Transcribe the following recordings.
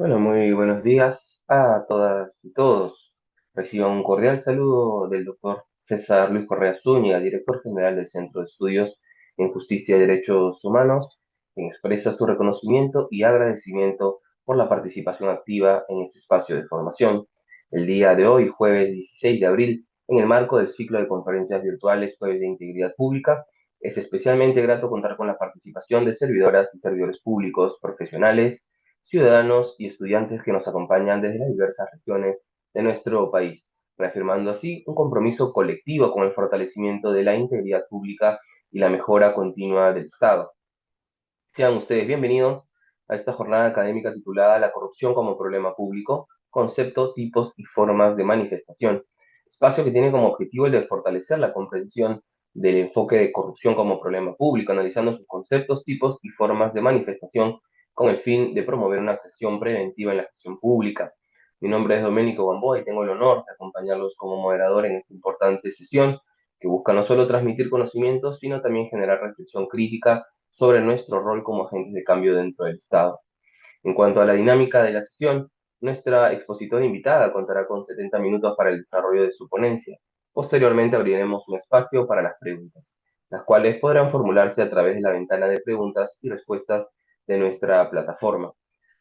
Bueno, muy buenos días a todas y todos. Recibo un cordial saludo del doctor César Luis Correa Zúñiga, director general del Centro de Estudios en Justicia y Derechos Humanos, quien expresa su reconocimiento y agradecimiento por la participación activa en este espacio de formación. El día de hoy, jueves 16 de abril, en el marco del ciclo de conferencias virtuales Jueves de Integridad Pública, es especialmente grato contar con la participación de servidoras y servidores públicos profesionales, ciudadanos y estudiantes que nos acompañan desde las diversas regiones de nuestro país, reafirmando así un compromiso colectivo con el fortalecimiento de la integridad pública y la mejora continua del Estado. Sean ustedes bienvenidos a esta jornada académica titulada La corrupción como problema público, concepto, tipos y formas de manifestación, espacio que tiene como objetivo el de fortalecer la comprensión del enfoque de corrupción como problema público, analizando sus conceptos, tipos y formas de manifestación con el fin de promover una acción preventiva en la gestión pública. Mi nombre es Doménico Gamboa y tengo el honor de acompañarlos como moderador en esta importante sesión que busca no solo transmitir conocimientos, sino también generar reflexión crítica sobre nuestro rol como agentes de cambio dentro del Estado. En cuanto a la dinámica de la sesión, nuestra expositora invitada contará con 70 minutos para el desarrollo de su ponencia. Posteriormente abriremos un espacio para las preguntas, las cuales podrán formularse a través de la ventana de preguntas y respuestas de nuestra plataforma.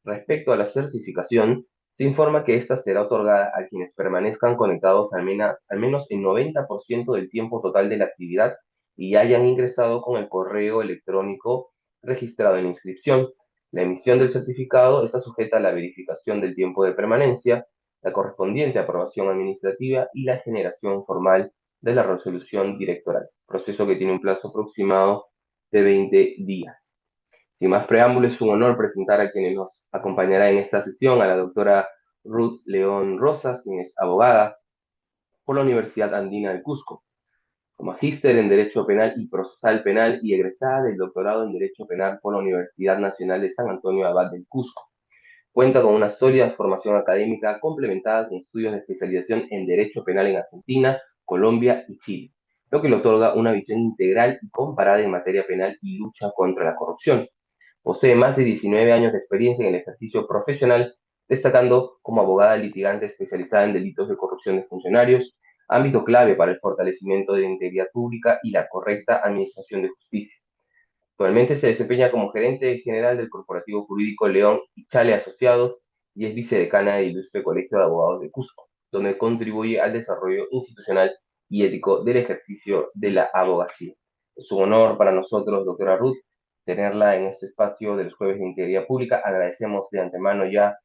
Respecto a la certificación, se informa que esta será otorgada a quienes permanezcan conectados al menos el 90% del tiempo total de la actividad y hayan ingresado con el correo electrónico registrado en la inscripción. La emisión del certificado está sujeta a la verificación del tiempo de permanencia, la correspondiente aprobación administrativa y la generación formal de la resolución directoral, proceso que tiene un plazo aproximado de 20 días. Sin más preámbulos, es un honor presentar a quienes nos acompañará en esta sesión, a la doctora Ruth León Rosas, quien es abogada por la Universidad Andina del Cusco, magíster en Derecho Penal y Procesal Penal y egresada del doctorado en Derecho Penal por la Universidad Nacional de San Antonio Abad del Cusco. Cuenta con una sólida formación académica complementada con estudios de especialización en Derecho Penal en Argentina, Colombia y Chile, lo que le otorga una visión integral y comparada en materia penal y lucha contra la corrupción. Posee más de 19 años de experiencia en el ejercicio profesional, destacando como abogada litigante especializada en delitos de corrupción de funcionarios, ámbito clave para el fortalecimiento de la integridad pública y la correcta administración de justicia. Actualmente se desempeña como gerente general del corporativo jurídico León y Chale Asociados y es vicedecana del Ilustre Colegio de Abogados de Cusco, donde contribuye al desarrollo institucional y ético del ejercicio de la abogacía. Es un honor para nosotros, doctora Ruth, tenerla en este espacio de los jueves de integridad pública. Agradecemos de antemano ya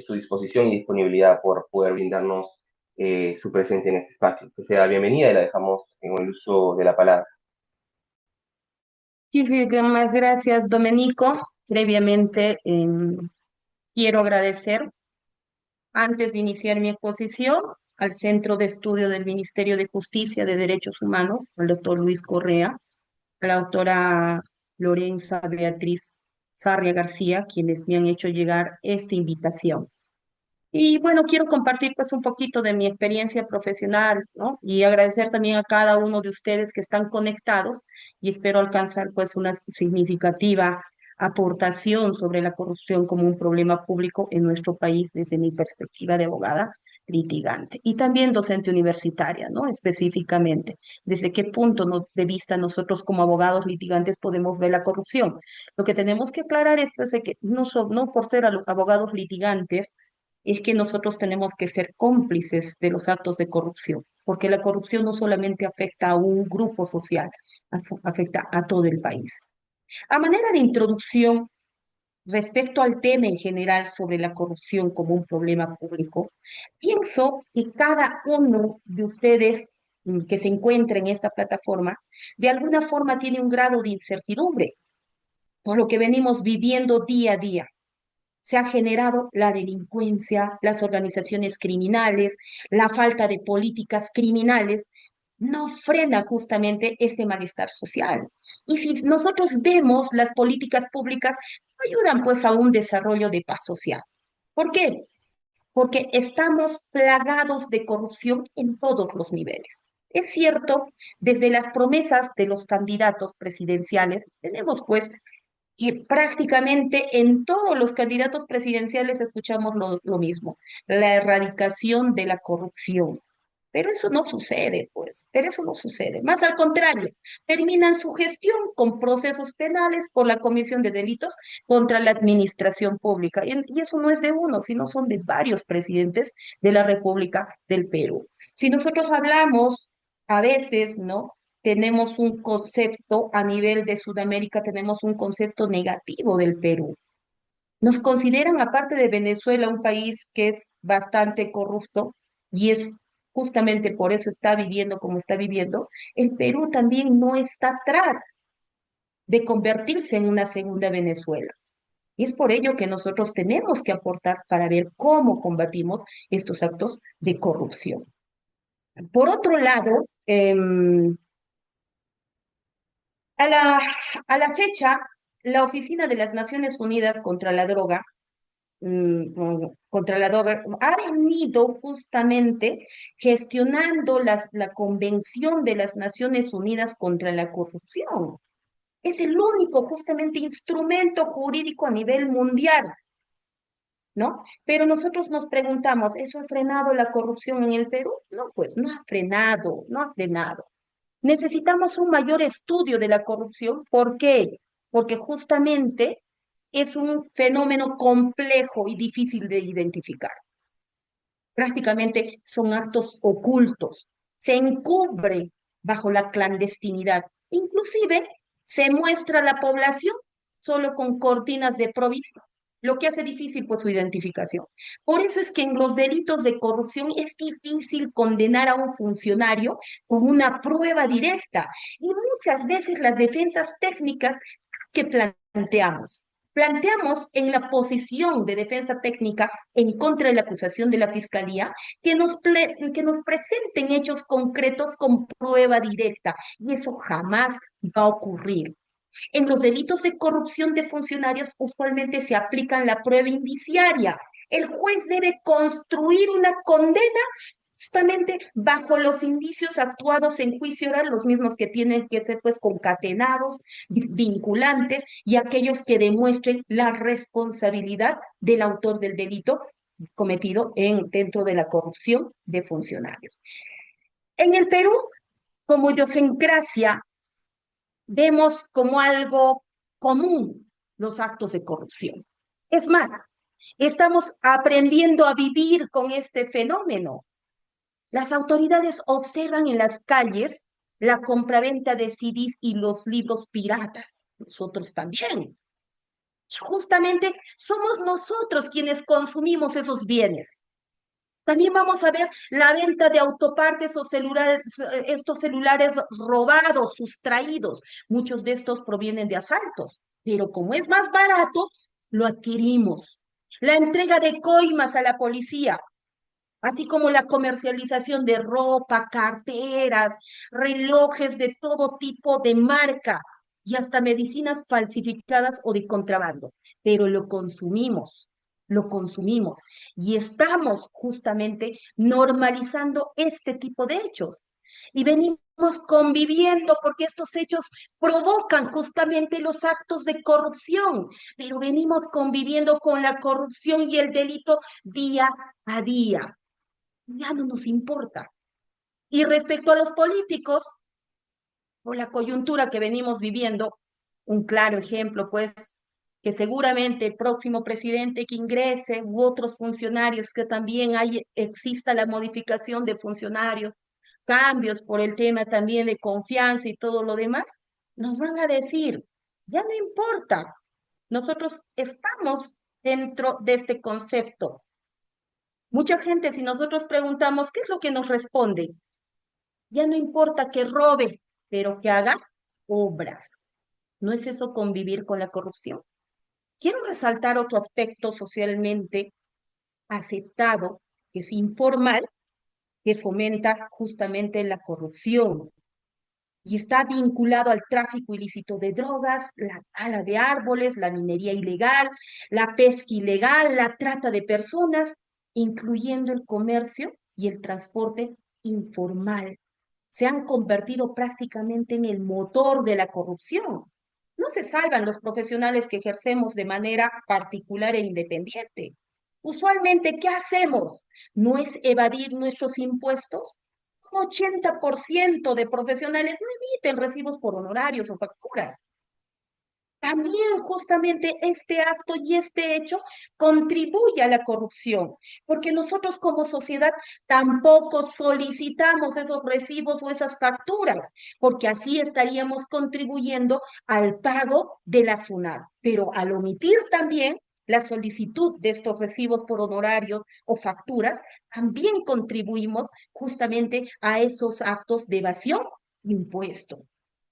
su disposición y disponibilidad por poder brindarnos su presencia en este espacio. Que sea bienvenida y la dejamos en el uso de la palabra. Muchísimas gracias, Domenico. Previamente, quiero agradecer, antes de iniciar mi exposición, al Centro de Estudio del Ministerio de Justicia de Derechos Humanos, al doctor Luis Correa, a la doctora Lorenza Beatriz Sarria García, quienes me han hecho llegar esta invitación. Y bueno, quiero compartir pues un poquito de mi experiencia profesional, ¿no? Y agradecer también a cada uno de ustedes que están conectados y espero alcanzar pues una significativa aportación sobre la corrupción como un problema público en nuestro país desde mi perspectiva de abogada litigante y también docente universitaria, ¿no? Específicamente, desde qué de vista nosotros como abogados litigantes podemos ver la corrupción. Lo que tenemos que aclarar es pues, de que no por ser abogados litigantes, es que nosotros tenemos que ser cómplices de los actos de corrupción, porque la corrupción no solamente afecta a un grupo social, afecta a todo el país. A manera de introducción, respecto al tema en general sobre la corrupción como un problema público, pienso que cada uno de ustedes que se encuentra en esta plataforma, de alguna forma tiene un grado de incertidumbre por lo que venimos viviendo día a día. Se ha generado la delincuencia, las organizaciones criminales, la falta de políticas criminales, no frena justamente este malestar social. Y si nosotros vemos las políticas públicas, ayudan pues a un desarrollo de paz social. ¿Por qué? Porque estamos plagados de corrupción en todos los niveles. Es cierto, desde las promesas de los candidatos presidenciales, tenemos pues Y prácticamente en todos los candidatos presidenciales escuchamos lo mismo, la erradicación de la corrupción. Pero eso no sucede, pues, pero eso no sucede. Más al contrario, terminan su gestión con procesos penales por la comisión de delitos contra la administración pública. Y eso no es de uno, sino son de varios presidentes de la República del Perú. Si nosotros hablamos a veces, ¿no? Tenemos un concepto a nivel de Sudamérica, tenemos un concepto negativo del Perú. Nos consideran, aparte de Venezuela, un país que es bastante corrupto y es justamente por eso está viviendo como está viviendo. El Perú también no está atrás de convertirse en una segunda Venezuela. Y es por ello que nosotros tenemos que aportar para ver cómo combatimos estos actos de corrupción. Por otro lado, a la, a la fecha, la Oficina de las Naciones Unidas contra la Droga contra la droga, ha venido justamente gestionando la Convención de las Naciones Unidas contra la Corrupción. Es el único justamente instrumento jurídico a nivel mundial, ¿no? Pero nosotros nos preguntamos, ¿eso ha frenado la corrupción en el Perú? No, pues no ha frenado, no ha frenado. Necesitamos un mayor estudio de la corrupción. ¿Por qué? Porque justamente es un fenómeno complejo y difícil de identificar. Prácticamente son actos ocultos. Se encubre bajo la clandestinidad. Inclusive se muestra a la población solo con cortinas de provisión, lo que hace difícil pues su identificación. Por eso es que en los delitos de corrupción es difícil condenar a un funcionario con una prueba directa y muchas veces las defensas técnicas que planteamos en la posición de defensa técnica en contra de la acusación de la Fiscalía que nos presenten hechos concretos con prueba directa. Y eso jamás va a ocurrir. En los delitos de corrupción de funcionarios usualmente se aplican la prueba indiciaria. El juez debe construir una condena justamente bajo los indicios actuados en juicio oral, los mismos que tienen que ser pues concatenados, vinculantes y aquellos que demuestren la responsabilidad del autor del delito cometido dentro de la corrupción de funcionarios. En el Perú, como idiosincrasia, vemos como algo común los actos de corrupción. Es más, estamos aprendiendo a vivir con este fenómeno. Las autoridades observan en las calles la compraventa de CDs y los libros piratas. Nosotros también. Y justamente somos nosotros quienes consumimos esos bienes. También vamos a ver la venta de autopartes o celulares, estos celulares robados, sustraídos. Muchos de estos provienen de asaltos, pero como es más barato, lo adquirimos. La entrega de coimas a la policía, así como la comercialización de ropa, carteras, relojes de todo tipo de marca y hasta medicinas falsificadas o de contrabando. Pero lo consumimos y estamos justamente normalizando este tipo de hechos. Y venimos conviviendo porque estos hechos provocan justamente los actos de corrupción, pero venimos conviviendo con la corrupción y el delito día a día. Ya no nos importa. Y respecto a los políticos, por la coyuntura que venimos viviendo, un claro ejemplo, pues, que seguramente el próximo presidente que ingrese u otros funcionarios que también exista la modificación de funcionarios, cambios por el tema también de confianza y todo lo demás, nos van a decir, ya no importa, nosotros estamos dentro de este concepto. Mucha gente, si nosotros preguntamos, ¿qué es lo que nos responde? Ya no importa que robe, pero que haga obras. ¿No es eso convivir con la corrupción? Quiero resaltar otro aspecto socialmente aceptado, que es informal, que fomenta justamente la corrupción y está vinculado al tráfico ilícito de drogas, la tala de árboles, la minería ilegal, la pesca ilegal, la trata de personas, incluyendo el comercio y el transporte informal. Se han convertido prácticamente en el motor de la corrupción. No se salvan los profesionales que ejercemos de manera particular e independiente. Usualmente, ¿qué hacemos? ¿No es evadir nuestros impuestos? Un 80% de profesionales no emiten recibos por honorarios o facturas. También justamente este acto y este hecho contribuye a la corrupción, porque nosotros como sociedad tampoco solicitamos esos recibos o esas facturas, porque así estaríamos contribuyendo al pago de la SUNAT. Pero al omitir también la solicitud de estos recibos por honorarios o facturas, también contribuimos justamente a esos actos de evasión de impuesto.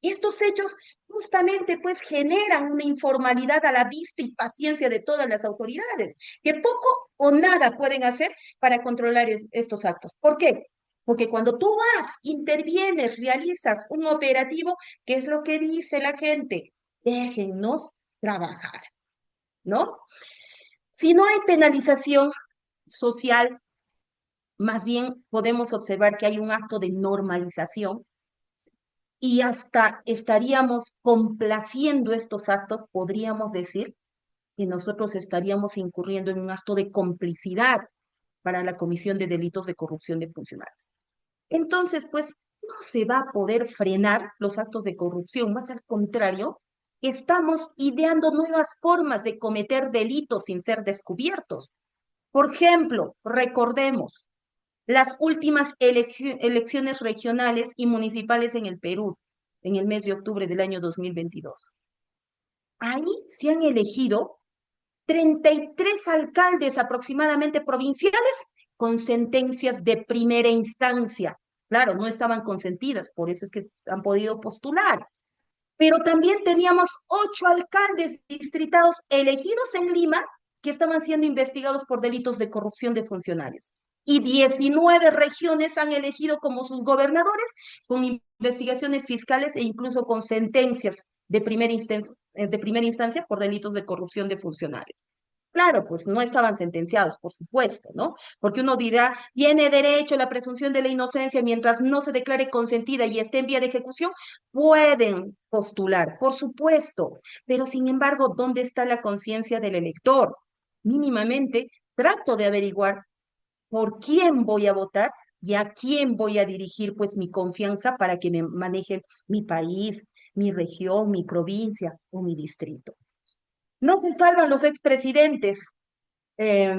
Estos hechos justamente pues generan una informalidad a la vista y paciencia de todas las autoridades, que poco o nada pueden hacer para controlar estos actos. ¿Por qué? Porque cuando tú vas, intervienes, realizas un operativo, ¿qué es lo que dice la gente? Déjennos trabajar, ¿no? Si no hay penalización social, más bien podemos observar que hay un acto de normalización y hasta estaríamos complaciendo estos actos, podríamos decir que nosotros estaríamos incurriendo en un acto de complicidad para la comisión de delitos de corrupción de funcionarios. Entonces, pues, no se va a poder frenar los actos de corrupción, más al contrario, estamos ideando nuevas formas de cometer delitos sin ser descubiertos. Por ejemplo, recordemos las últimas elecciones regionales y municipales en el Perú, en el mes de octubre del año 2022. Ahí se han elegido 33 alcaldes aproximadamente provinciales con sentencias de primera instancia. Claro, no estaban consentidas, por eso es que han podido postular. Pero también teníamos 8 alcaldes distritados elegidos en Lima que estaban siendo investigados por delitos de corrupción de funcionarios. Y 19 regiones han elegido como sus gobernadores con investigaciones fiscales e incluso con sentencias de primera instancia por delitos de corrupción de funcionarios. Claro, pues no estaban sentenciados, por supuesto, ¿no? Porque uno dirá, tiene derecho a la presunción de la inocencia mientras no se declare consentida y esté en vía de ejecución, pueden postular, por supuesto, pero sin embargo, ¿dónde está la conciencia del elector? Mínimamente, trato de averiguar por quién voy a votar y a quién voy a dirigir pues mi confianza para que me maneje mi país, mi región, mi provincia o mi distrito. No se salvan los expresidentes. Eh,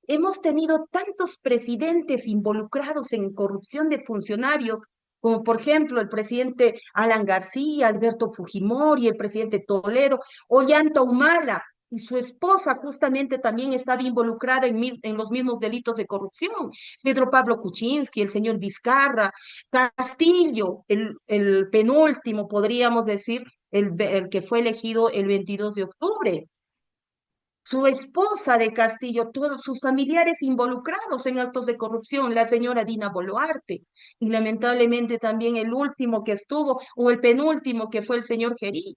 Hemos tenido tantos presidentes involucrados en corrupción de funcionarios, como por ejemplo el presidente Alan García, Alberto Fujimori, el presidente Toledo, Ollanta Humala, y su esposa justamente también estaba involucrada en los mismos delitos de corrupción. Pedro Pablo Kuczynski, el señor Vizcarra, Castillo, el penúltimo, podríamos decir, el que fue elegido el 22 de octubre, su esposa de Castillo, todos sus familiares involucrados en actos de corrupción, la señora Dina Boluarte, y lamentablemente también el último que estuvo, o el penúltimo que fue el señor Gerí.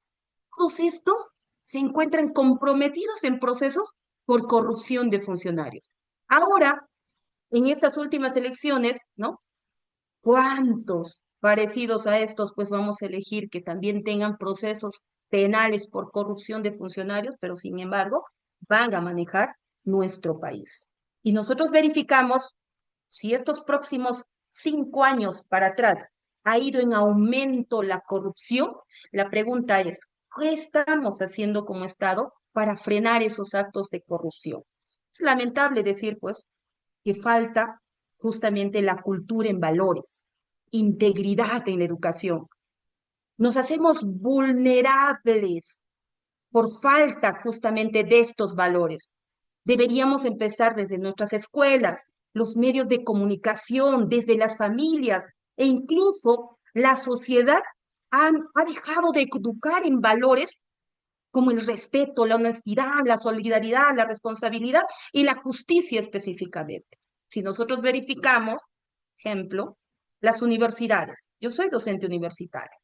Todos estos se encuentran comprometidos en procesos por corrupción de funcionarios. Ahora, en estas últimas elecciones, ¿no? ¿Cuántos parecidos a estos, pues vamos a elegir que también tengan procesos penales por corrupción de funcionarios, pero sin embargo van a manejar nuestro país? Y nosotros verificamos si estos próximos 5 años para atrás ha ido en aumento la corrupción. La pregunta es, ¿qué estamos haciendo como Estado para frenar esos actos de corrupción? Es lamentable decir, pues, que falta justamente la cultura en valores, integridad en la educación. Nos hacemos vulnerables por falta justamente de estos valores. Deberíamos empezar desde nuestras escuelas, los medios de comunicación, desde las familias e incluso la sociedad ha dejado de educar en valores como el respeto, la honestidad, la solidaridad, la responsabilidad y la justicia específicamente. Si nosotros verificamos, ejemplo, las universidades, yo soy docente universitaria,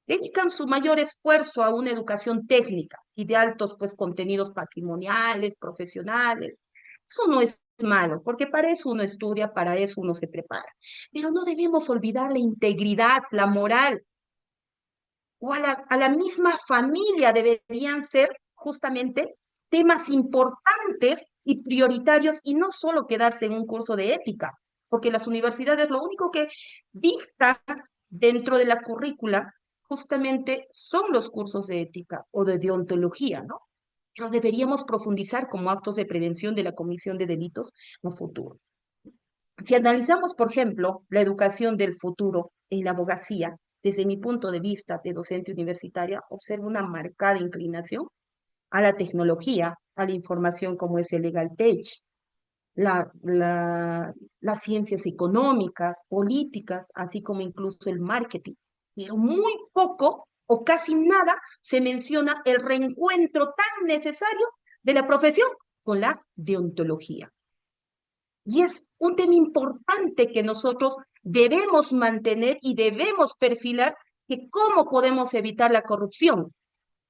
dedican su mayor esfuerzo a una educación técnica y de altos pues contenidos patrimoniales, profesionales. Eso no es malo, porque para eso uno estudia, para eso uno se prepara. Pero no debemos olvidar la integridad, la moral, o a la misma familia deberían ser justamente temas importantes y prioritarios y no solo quedarse en un curso de ética, porque las universidades lo único que dictan dentro de la currícula justamente son los cursos de ética o de deontología, ¿no? Pero deberíamos profundizar como actos de prevención de la comisión de delitos en futuro. Si analizamos, por ejemplo, la educación del futuro en la abogacía, desde mi punto de vista de docente universitaria, observo una marcada inclinación a la tecnología, a la información como es el Legal Tech, la, la, las ciencias económicas, políticas, así como incluso el marketing. Pero muy poco o casi nada se menciona el reencuentro tan necesario de la profesión con la deontología. Y es un tema importante que nosotros debemos mantener y debemos perfilar que cómo podemos evitar la corrupción,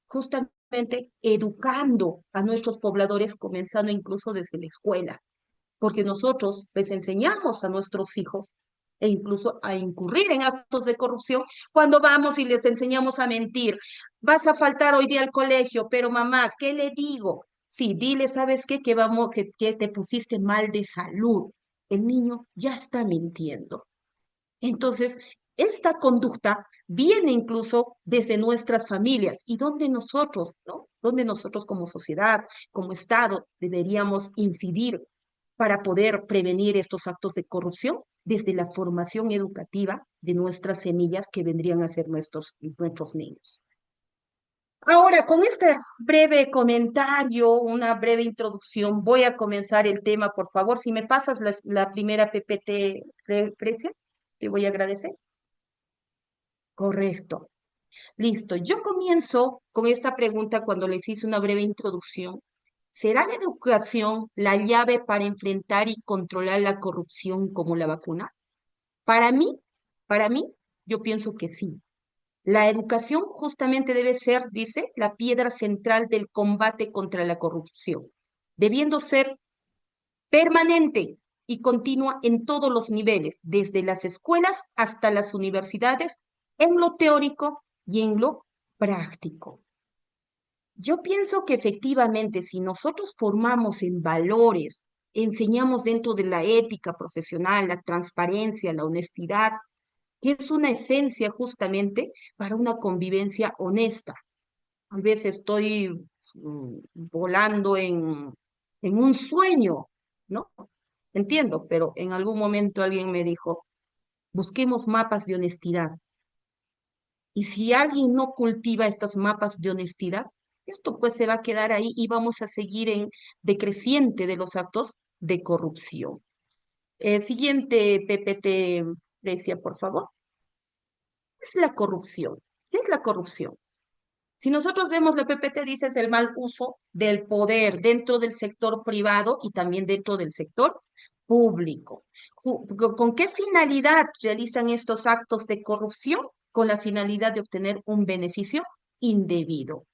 justamente educando a nuestros pobladores, comenzando incluso desde la escuela, porque nosotros les enseñamos a nuestros hijos e incluso a incurrir en actos de corrupción cuando vamos y les enseñamos a mentir. Vas a faltar hoy día al colegio, pero mamá, ¿qué le digo? Sí, dile, ¿sabes qué? Que te pusiste mal de salud. El niño ya está mintiendo. Entonces, esta conducta viene incluso desde nuestras familias y donde nosotros, ¿no? Donde nosotros como sociedad, como Estado, deberíamos incidir para poder prevenir estos actos de corrupción desde la formación educativa de nuestras semillas que vendrían a ser nuestros niños. Ahora, con este breve comentario, una breve introducción, voy a comenzar el tema, por favor. Si me pasas la primera PPT, Precia, te voy a agradecer. Correcto. Listo. Yo comienzo con esta pregunta cuando les hice una breve introducción. ¿Será la educación la llave para enfrentar y controlar la corrupción como la vacuna? Para mí, para mí, yo pienso que sí. La educación justamente debe ser, dice, la piedra central del combate contra la corrupción, debiendo ser permanente y continua en todos los niveles, desde las escuelas hasta las universidades, en lo teórico y en lo práctico. Yo pienso que efectivamente, si nosotros formamos en valores, enseñamos dentro de la ética profesional, la transparencia, la honestidad, que es una esencia justamente para una convivencia honesta. A veces estoy volando en un sueño, ¿no? Entiendo, pero en algún momento alguien me dijo, busquemos mapas de honestidad. Y si alguien no cultiva estos mapas de honestidad, esto pues se va a quedar ahí y vamos a seguir en decreciente de los actos de corrupción. Siguiente PPT, Precia, por favor. ¿Qué es la corrupción? ¿Qué es la corrupción? Si nosotros vemos la PPT, dice es el mal uso del poder dentro del sector privado y también dentro del sector público. ¿Con qué finalidad realizan estos actos de corrupción? Con la finalidad de obtener un beneficio indebido,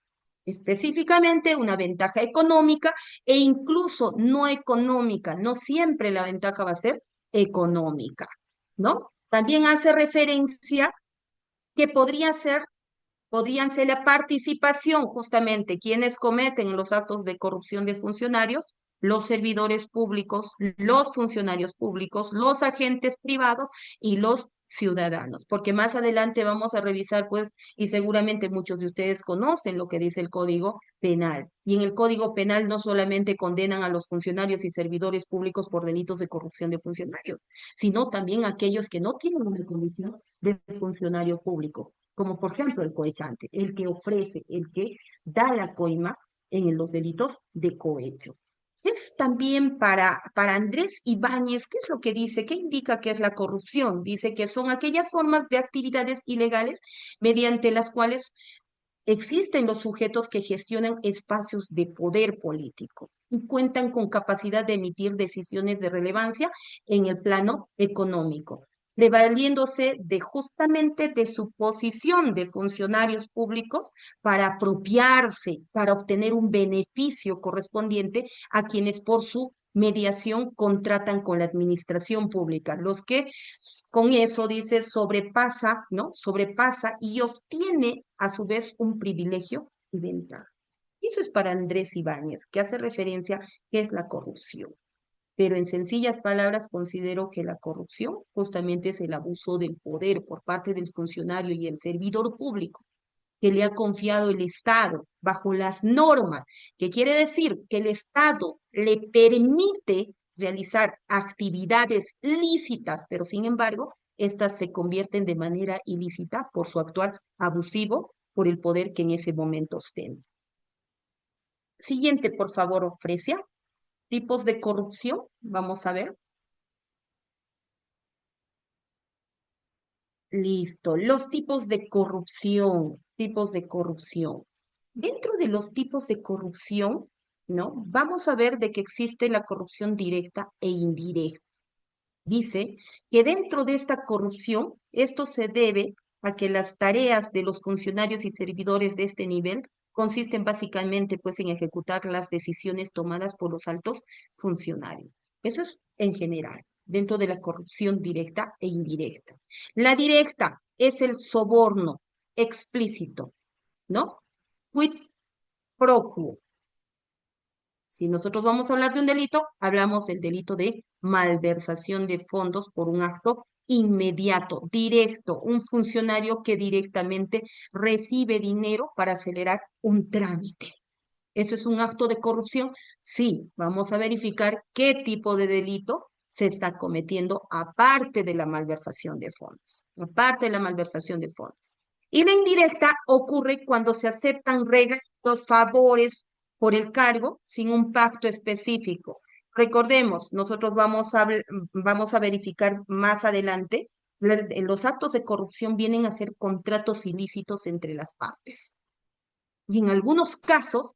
específicamente una ventaja económica e incluso no económica. No siempre la ventaja va a ser económica, ¿no? También hace referencia que podrían ser la participación, justamente, quienes cometen los actos de corrupción de funcionarios, los servidores públicos, los funcionarios públicos, los agentes privados y los ciudadanos, porque más adelante vamos a revisar, pues, y seguramente muchos de ustedes conocen lo que dice el Código Penal. Y en el Código Penal no solamente condenan a los funcionarios y servidores públicos por delitos de corrupción de funcionarios, sino también a aquellos que no tienen una condición de funcionario público, como por ejemplo el cohechante, el que ofrece, el que da la coima en los delitos de cohecho. Es también para Andrés Ibáñez, ¿qué es lo que dice? ¿Qué indica que es la corrupción? Dice que son aquellas formas de actividades ilegales mediante las cuales existen los sujetos que gestionan espacios de poder político y cuentan con capacidad de emitir decisiones de relevancia en el plano económico, prevaliéndose de justamente de su posición de funcionarios públicos para apropiarse, para obtener un beneficio correspondiente a quienes por su mediación contratan con la administración pública, los que con eso dice sobrepasa, ¿no? Sobrepasa y obtiene a su vez un privilegio y ventaja. Eso es para Andrés Ibáñez, que hace referencia que es la corrupción. Pero en sencillas palabras, considero que la corrupción justamente es el abuso del poder por parte del funcionario y el servidor público que le ha confiado el Estado bajo las normas, que quiere decir que el Estado le permite realizar actividades lícitas, pero sin embargo, estas se convierten de manera ilícita por su actual abusivo por el poder que en ese momento ostenta. Siguiente, por favor, Ofrecia. Tipos de corrupción, vamos a ver. Listo, los tipos de corrupción, tipos de corrupción. Dentro de los tipos de corrupción, ¿no? Vamos a ver de que existe la corrupción directa e indirecta. Dice que dentro de esta corrupción, esto se debe a que las tareas de los funcionarios y servidores de este nivel consisten básicamente pues en ejecutar las decisiones tomadas por los altos funcionarios. Eso es en general, dentro de la corrupción directa e indirecta. La directa es el soborno explícito, ¿no? Quid pro quo. Si nosotros vamos a hablar de un delito, hablamos del delito de malversación de fondos por un acto inmediato, directo, un funcionario que directamente recibe dinero para acelerar un trámite. ¿Eso es un acto de corrupción? Sí, vamos a verificar qué tipo de delito se está cometiendo aparte de la malversación de fondos, aparte de la malversación de fondos. Y la indirecta ocurre cuando se aceptan regalos, favores por el cargo sin un pacto específico. Recordemos, nosotros vamos a verificar más adelante, los actos de corrupción vienen a ser contratos ilícitos entre las partes. Y en algunos casos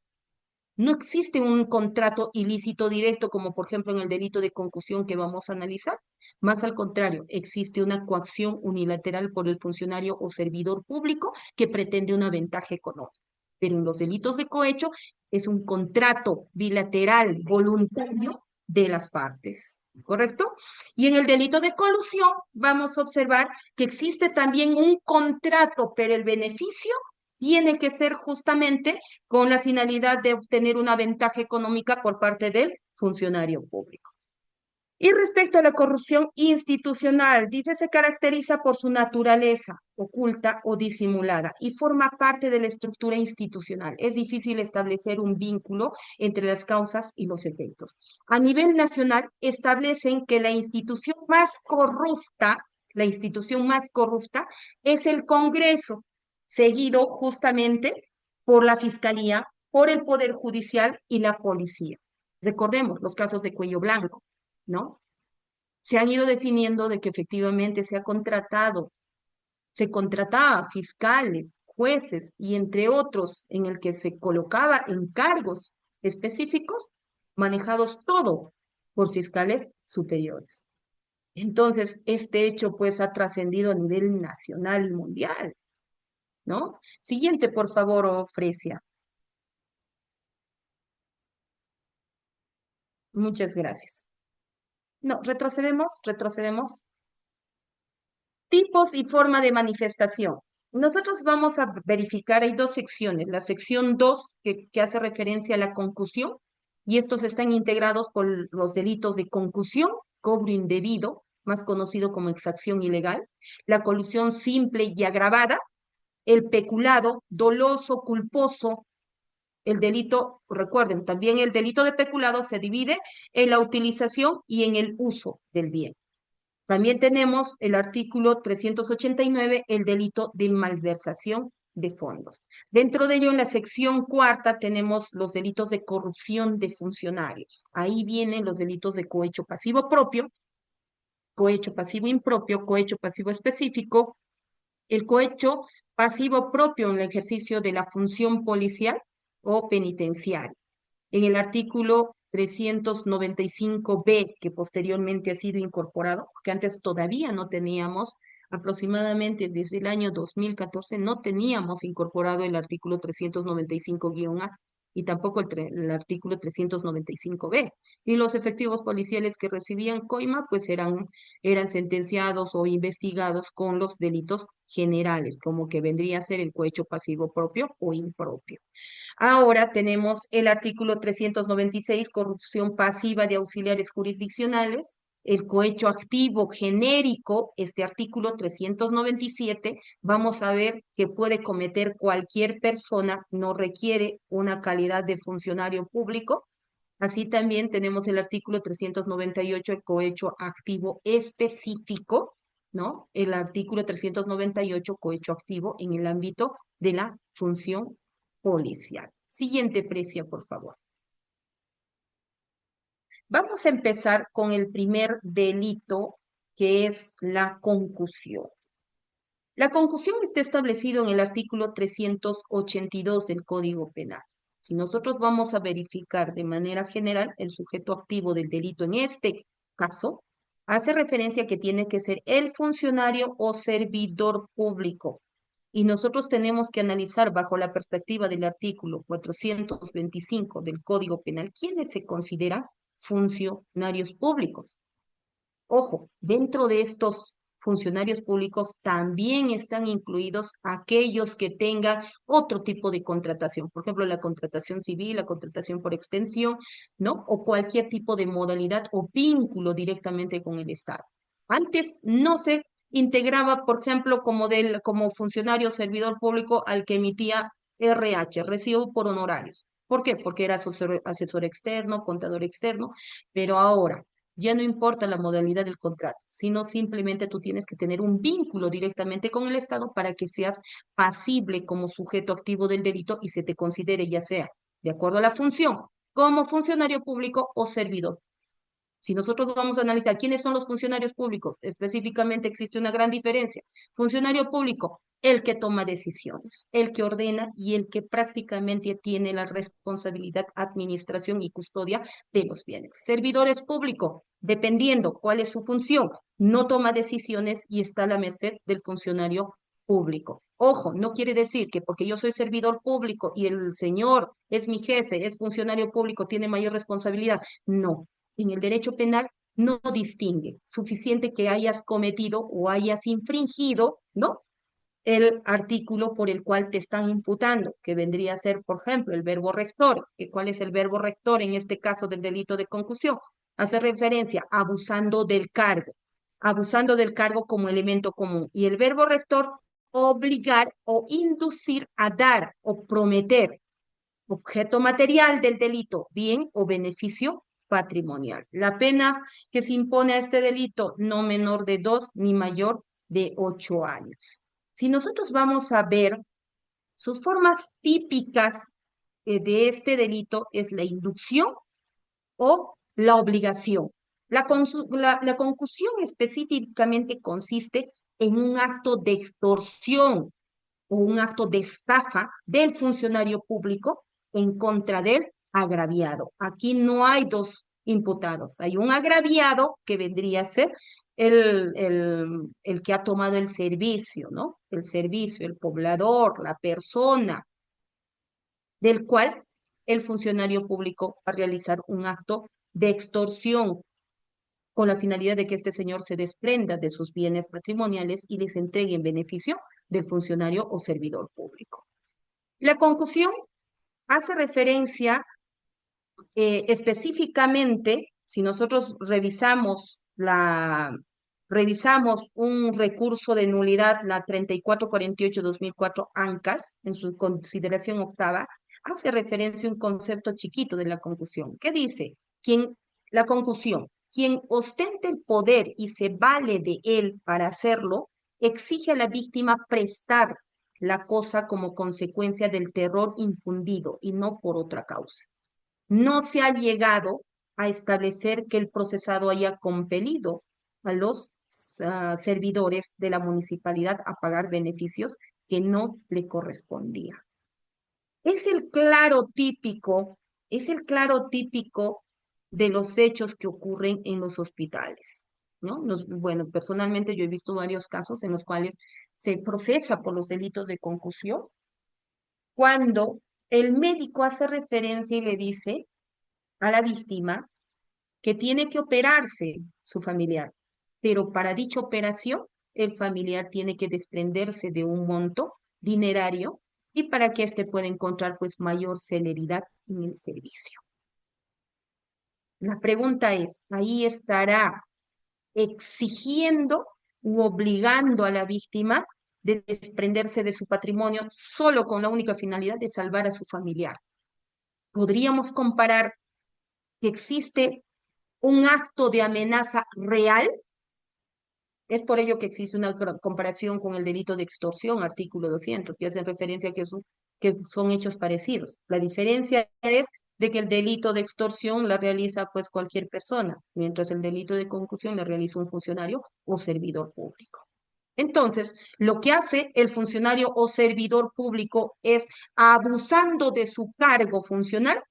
no existe un contrato ilícito directo, como por ejemplo en el delito de concusión que vamos a analizar. Más al contrario, existe una coacción unilateral por el funcionario o servidor público que pretende una ventaja económica. Pero en los delitos de cohecho es un contrato bilateral, voluntario de las partes. ¿Correcto? Y en el delito de colusión vamos a observar que existe también un contrato, pero el beneficio tiene que ser justamente con la finalidad de obtener una ventaja económica por parte del funcionario público. Y respecto a la corrupción institucional, dice se caracteriza por su naturaleza oculta o disimulada y forma parte de la estructura institucional. Es difícil establecer un vínculo entre las causas y los efectos. A nivel nacional, establecen que la institución más corrupta es el Congreso, seguido justamente por la Fiscalía, por el Poder Judicial y la Policía. Recordemos los casos de Cuello Blanco, ¿no? Se han ido definiendo de que efectivamente se contrataba fiscales, jueces y entre otros en el que se colocaba en cargos específicos manejados todo por fiscales superiores. Entonces, este hecho pues ha trascendido a nivel nacional y mundial, ¿no? Siguiente, por favor, Fresia. Muchas gracias. No, retrocedemos. Tipos y forma de manifestación. Nosotros vamos a verificar, hay dos secciones. La sección 2 que hace referencia a la concusión, y estos están integrados por los delitos de concusión, cobro indebido, más conocido como exacción ilegal, la colusión simple y agravada, el peculado, doloso, culposo, el delito, recuerden, también el delito de peculado se divide en la utilización y en el uso del bien. También tenemos el artículo 389, el delito de malversación de fondos. Dentro de ello, en la sección cuarta, tenemos los delitos de corrupción de funcionarios. Ahí vienen los delitos de cohecho pasivo propio, cohecho pasivo impropio, cohecho pasivo específico, el cohecho pasivo propio en el ejercicio de la función policial o penitenciaria. En el artículo 395b, que posteriormente ha sido incorporado, que antes todavía no teníamos, aproximadamente desde el año 2014, no teníamos incorporado el artículo 395-A. y tampoco el artículo 395b. Y los efectivos policiales que recibían coima, pues eran sentenciados o investigados con los delitos generales, como que vendría a ser el cohecho pasivo propio o impropio. Ahora tenemos el artículo 396, corrupción pasiva de auxiliares jurisdiccionales, el cohecho activo genérico, este artículo 397, vamos a ver que puede cometer cualquier persona, no requiere una calidad de funcionario público. Así también tenemos el artículo 398, el cohecho activo específico, ¿no? El artículo 398, cohecho activo en el ámbito de la función policial. Siguiente, Precia, por favor. Vamos a empezar con el primer delito, que es la concusión. La concusión está establecido en el artículo 382 del Código Penal. Si nosotros vamos a verificar de manera general, el sujeto activo del delito en este caso hace referencia que tiene que ser el funcionario o servidor público. Y nosotros tenemos que analizar bajo la perspectiva del artículo 425 del Código Penal quiénes se consideran funcionarios públicos. Ojo, dentro de estos funcionarios públicos también están incluidos aquellos que tengan otro tipo de contratación, por ejemplo, la contratación civil, la contratación por extensión, ¿no? O cualquier tipo de modalidad o vínculo directamente con el Estado. Antes no se integraba, por ejemplo, como funcionario servidor público al que emitía RH, recibo por honorarios. ¿Por qué? Porque era asesor externo, contador externo, pero ahora ya no importa la modalidad del contrato, sino simplemente tú tienes que tener un vínculo directamente con el Estado para que seas pasible como sujeto activo del delito y se te considere ya sea de acuerdo a la función como funcionario público o servidor. Si nosotros vamos a analizar quiénes son los funcionarios públicos, específicamente existe una gran diferencia. Funcionario público, el que toma decisiones, el que ordena y el que prácticamente tiene la responsabilidad, administración y custodia de los bienes. Servidores públicos, dependiendo cuál es su función, no toma decisiones y está a la merced del funcionario público. Ojo, no quiere decir que porque yo soy servidor público y el señor es mi jefe, es funcionario público, tiene mayor responsabilidad. No, en el derecho penal no distingue, suficiente que hayas cometido o hayas infringido, ¿no? El artículo por el cual te están imputando, que vendría a ser, por ejemplo, el verbo rector. ¿Cuál es el verbo rector en este caso del delito de concusión? Hace referencia abusando del cargo como elemento común. Y el verbo rector, obligar o inducir a dar o prometer objeto material del delito, bien o beneficio patrimonial. La pena que se impone a este delito no menor de 2 ni mayor de 8 años. Si nosotros vamos a ver sus formas típicas de este delito es la inducción o la obligación. La concusión específicamente consiste en un acto de extorsión o un acto de estafa del funcionario público en contra del agraviado. Aquí no hay dos imputados, hay un agraviado que vendría a ser el que ha tomado el servicio, ¿no? El servicio, el poblador, la persona del cual el funcionario público va a realizar un acto de extorsión con la finalidad de que este señor se desprenda de sus bienes patrimoniales y les entregue en beneficio del funcionario o servidor público. La concusión hace referencia específicamente, si nosotros revisamos un recurso de nulidad, la 3448-2004 ANCAS, en su consideración octava, hace referencia a un concepto chiquito de la concusión. ¿Qué dice? La concusión, quien ostente el poder y se vale de él para hacerlo, exige a la víctima prestar la cosa como consecuencia del terror infundido y no por otra causa. No se ha llegado a establecer que el procesado haya compelido a los servidores de la municipalidad a pagar beneficios que no le correspondían. Es el claro típico, es el claro típico de los hechos que ocurren en los hospitales, ¿no? Bueno, personalmente yo he visto varios casos en los cuales se procesa por los delitos de concusión cuando el médico hace referencia y le dice a la víctima que tiene que operarse su familiar, pero para dicha operación el familiar tiene que desprenderse de un monto dinerario y para que éste pueda encontrar pues mayor celeridad en el servicio. La pregunta es, ¿ahí estará exigiendo u obligando a la víctima de desprenderse de su patrimonio solo con la única finalidad de salvar a su familiar? ¿Podríamos comparar que existe un acto de amenaza real? Es por ello que existe una comparación con el delito de extorsión, artículo 200, que hacen referencia a que son hechos parecidos. La diferencia es de que el delito de extorsión la realiza pues cualquier persona, mientras el delito de concusión la realiza un funcionario o servidor público. Entonces, lo que hace el funcionario o servidor público es, abusando de su cargo funcional,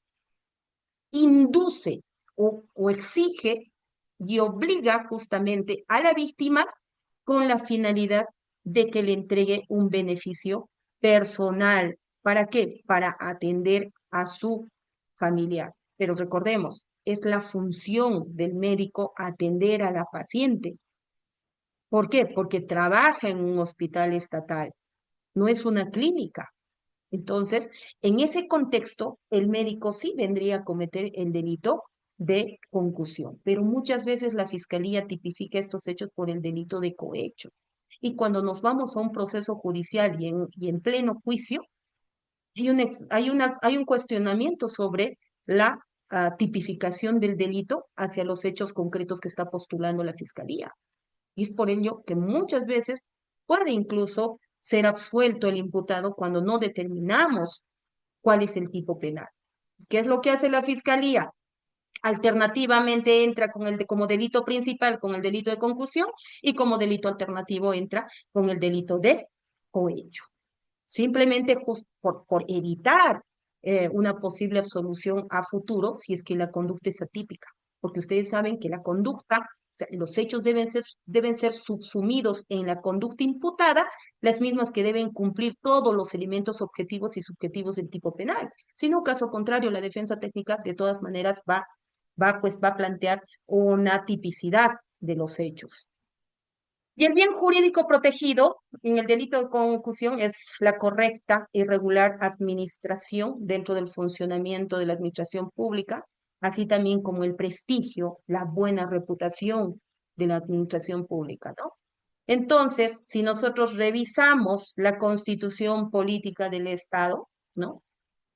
induce o exige y obliga justamente a la víctima con la finalidad de que le entregue un beneficio personal. ¿Para qué? Para atender a su familiar. Pero recordemos, es la función del médico atender a la paciente. ¿Por qué? Porque trabaja en un hospital estatal, no es una clínica. Entonces, en ese contexto, el médico sí vendría a cometer el delito de concusión, pero muchas veces la fiscalía tipifica estos hechos por el delito de cohecho. Y cuando nos vamos a un proceso judicial y en pleno juicio, hay un cuestionamiento sobre la tipificación del delito hacia los hechos concretos que está postulando la fiscalía. Y es por ello que muchas veces puede incluso ser absuelto el imputado cuando no determinamos cuál es el tipo penal. ¿Qué es lo que hace la fiscalía? Alternativamente entra como delito principal con el delito de concusión y como delito alternativo entra con el delito de cohecho. Simplemente por evitar una posible absolución a futuro si es que la conducta es atípica. Porque ustedes saben que la conducta, o sea, los hechos deben ser subsumidos en la conducta imputada, las mismas que deben cumplir todos los elementos objetivos y subjetivos del tipo penal. Si no, caso contrario, la defensa técnica de todas maneras va a plantear una tipicidad de los hechos. Y el bien jurídico protegido en el delito de concusión es la correcta y regular administración dentro del funcionamiento de la administración pública, así también como el prestigio, la buena reputación de la administración pública, ¿no? Entonces, si nosotros revisamos la constitución política del Estado, ¿no?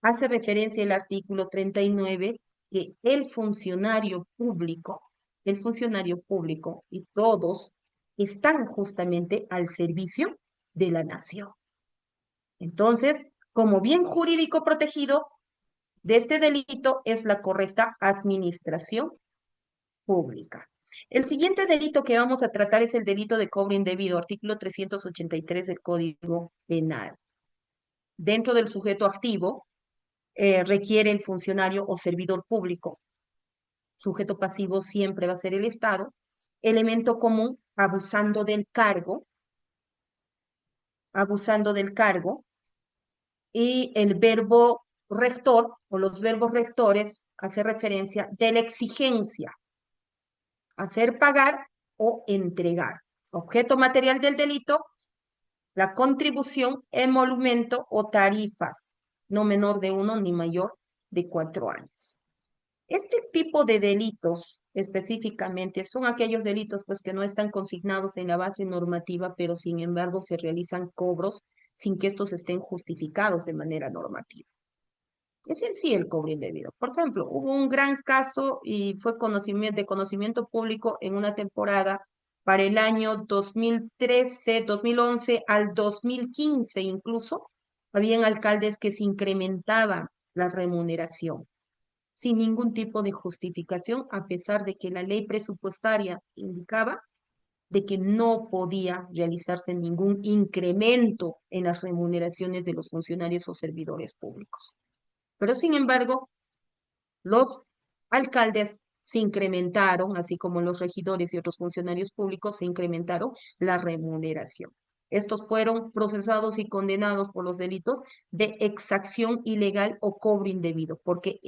Hace referencia el artículo 39 que el funcionario público y todos están justamente al servicio de la nación. Entonces, como bien jurídico protegido de este delito es la correcta administración pública. El siguiente delito que vamos a tratar es el delito de cobro indebido, artículo 383 del Código Penal. Dentro del sujeto activo, requiere el funcionario o servidor público. Sujeto pasivo siempre va a ser el Estado. Elemento común, abusando del cargo. Y el verbo rector o los verbos rectores hace referencia de la exigencia, hacer pagar o entregar. Objeto material del delito, la contribución, emolumento o tarifas, no menor de 1 ni mayor de 4 años. Este tipo de delitos específicamente son aquellos delitos pues que no están consignados en la base normativa, pero sin embargo se realizan cobros sin que estos estén justificados de manera normativa. Es en sí el cobro indebido. Por ejemplo, hubo un gran caso y fue de conocimiento público en una temporada para el año 2013, 2011 al 2015 incluso, habían alcaldes que se incrementaban la remuneración sin ningún tipo de justificación, a pesar de que la ley presupuestaria indicaba de que no podía realizarse ningún incremento en las remuneraciones de los funcionarios o servidores públicos. Pero sin embargo, los alcaldes se incrementaron, así como los regidores y otros funcionarios públicos se incrementaron la remuneración. Estos fueron procesados y condenados por los delitos de exacción ilegal o cobro indebido, porque